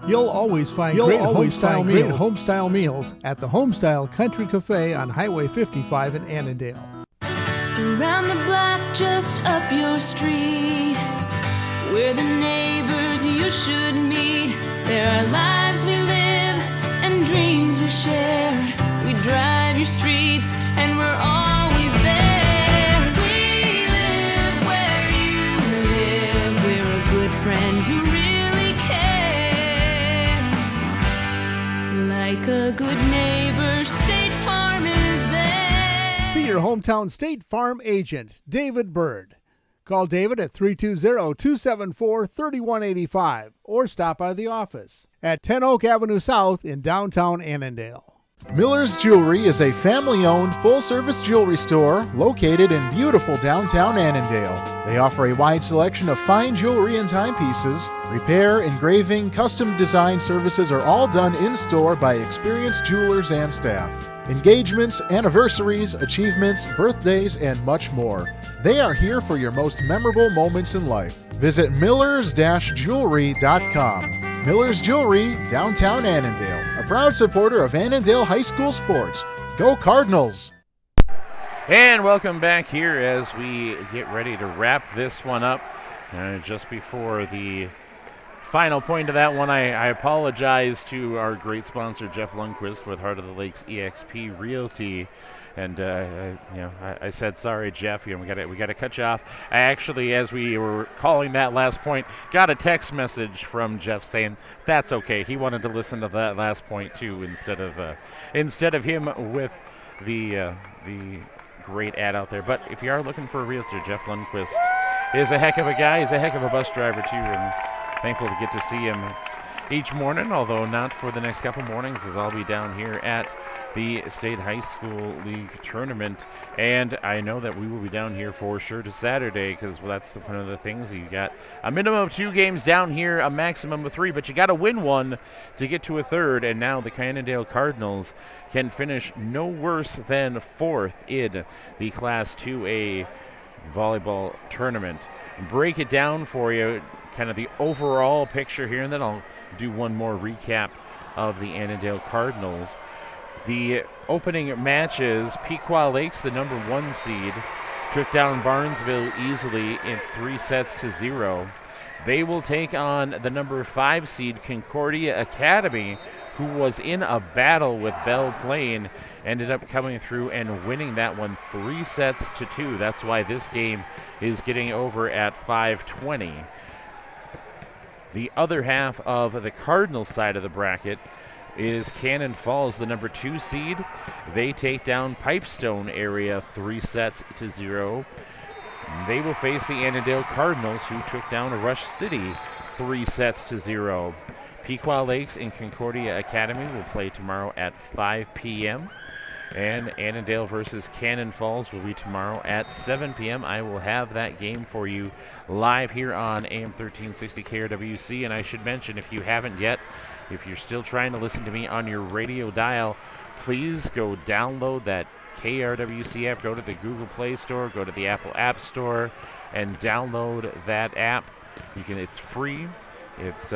You'll always find great homestyle meals at the Homestyle Country Cafe on Highway 55 in Annandale. Around the block, just up your street, we're the neighbors you should meet. There are lives we live and dreams we share. We drive your streets and we're always there. We live where you live. We're a good friend who really cares. Like a good neighbor, State Farm is there. See your hometown State Farm agent, David Bird. Call David at 320-274-3185 or stop by the office at 10 Oak Avenue South in downtown Annandale. Miller's Jewelry is a family-owned, full-service jewelry store located in beautiful downtown Annandale. They offer a wide selection of fine jewelry and timepieces. Repair, engraving, custom design services are all done in-store by experienced jewelers and staff. Engagements, anniversaries, achievements, birthdays, and much more. They are here for your most memorable moments in life. Visit millers-jewelry.com. Miller's Jewelry, downtown Annandale, a proud supporter of Annandale High School sports. Go Cardinals! And welcome back here as we get ready to wrap this one up. Just before the final point of that one, I apologize to our great sponsor, Jeff Lundquist with Heart of the Lakes eXp Realty. And I said sorry, Jeff. We got to cut you off. I actually, as we were calling that last point, got a text message from Jeff saying that's okay. He wanted to listen to that last point too, instead of him with the great ad out there. But if you are looking for a realtor, Jeff Lundquist is a heck of a guy. He's a heck of a bus driver too, and thankful to get to see him each morning, although not for the next couple mornings, as I'll be down here at the State High School League Tournament. And I know that we will be down here for sure to Saturday, because that's one of the things. You got a minimum of 2 games down here, a maximum of 3, but you got to win one to get to a third. And now the Annandale Cardinals can finish no worse than 4th in the Class 2A volleyball tournament. Break it down for you, kind of the overall picture here, and then I'll do one more recap of the Annandale Cardinals. The opening matches, Pequot Lakes, the number 1 seed, took down Barnesville easily in 3-0. They will take on the number 5 seed, Concordia Academy, who was in a battle with Belle Plaine, ended up coming through and winning that one 3-2. That's why this game is getting over at 5:20. The other half of the Cardinals side of the bracket is Cannon Falls, the number 2 seed. They take down Pipestone area 3-0. They will face the Annandale Cardinals, who took down Ruch City 3-0. Pequot Lakes and Concordia Academy will play tomorrow at 5 p.m. And Annandale versus Cannon Falls will be tomorrow at 7 p.m. I will have that game for you live here on AM 1360 KRWC. And I should mention, if you haven't yet, if you're still trying to listen to me on your radio dial, please go download that KRWC app. Go to the Google Play Store, go to the Apple App Store, and download that app. It's free. It's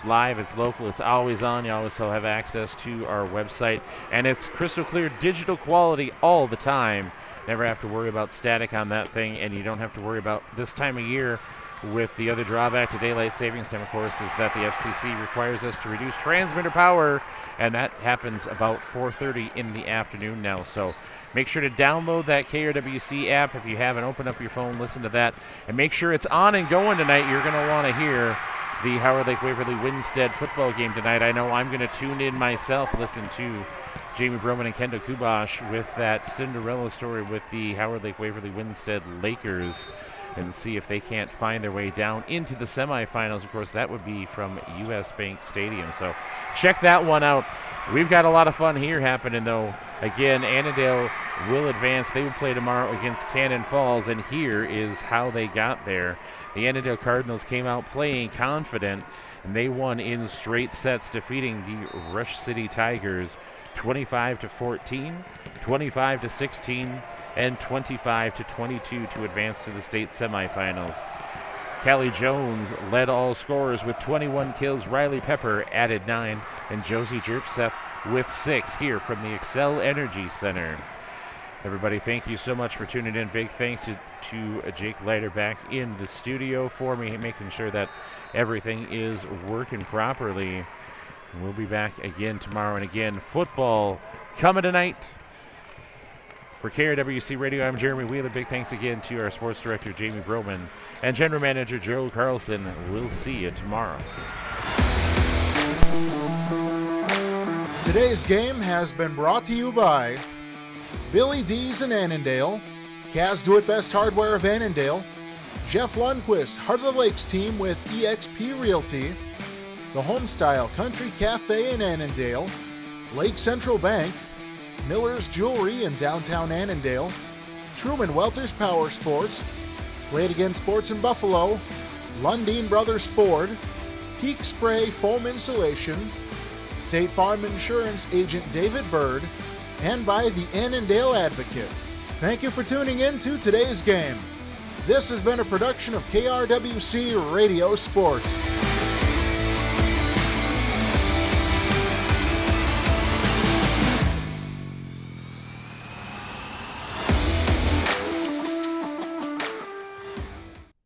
live, it's local, it's always on. You also have access to our website, and it's crystal clear digital quality all the time. Never have to worry about static on that thing, and you don't have to worry about this time of year with the other drawback to daylight savings time, of course, is that the FCC requires us to reduce transmitter power, and that happens about 4:30 in the afternoon now. So make sure to download that KRWC app if you haven't. Open up your phone, listen to that, and make sure it's on and going tonight. You're going to want to hear the Howard Lake Waverly Winstead football game tonight. I know I'm going to tune in myself, listen to Jamie Broman and Kendall Kubosh with that Cinderella story with the Howard Lake Waverly Winstead Lakers, and see if they can't find their way down into the semifinals. Of course, that would be from U.S. Bank Stadium. So check that one out. We've got a lot of fun here happening, though. Again, Annandale will advance. They would play tomorrow against Cannon Falls, and here is how they got there. The Annandale Cardinals came out playing confident, and they won in straight sets, defeating the Ruch City Tigers 25-14, 25-16, and 25-22 to advance to the state semifinals. Callie Jones led all scorers with 21 kills. Riley Pepper added 9, and Josie Jerpseth with 6 here from the Excel Energy Center. Everybody, thank you so much for tuning in. Big thanks to Jake Leiter back in the studio for me, making sure that everything is working properly. We'll be back again tomorrow, and again, football coming tonight. For KRWC Radio, I'm Jeremy Wheeler. Big thanks again to our sports director, Jamie Broman, and general manager, Joe Carlson. We'll see you tomorrow. Today's game has been brought to you by Billy D's in Annandale, Kaz Do It Best Hardware of Annandale, Jeff Lundquist, Heart of the Lakes team with eXp Realty, the Homestyle Country Cafe in Annandale, Lake Central Bank, Miller's Jewelry in downtown Annandale, Truman Welter's Power Sports, Play It Again Sports in Buffalo, Lundeen Brothers Ford, Peak Spray Foam Insulation, State Farm Insurance Agent David Bird, and by the Annandale Advocate. Thank you for tuning in to today's game. This has been a production of KRWC Radio Sports.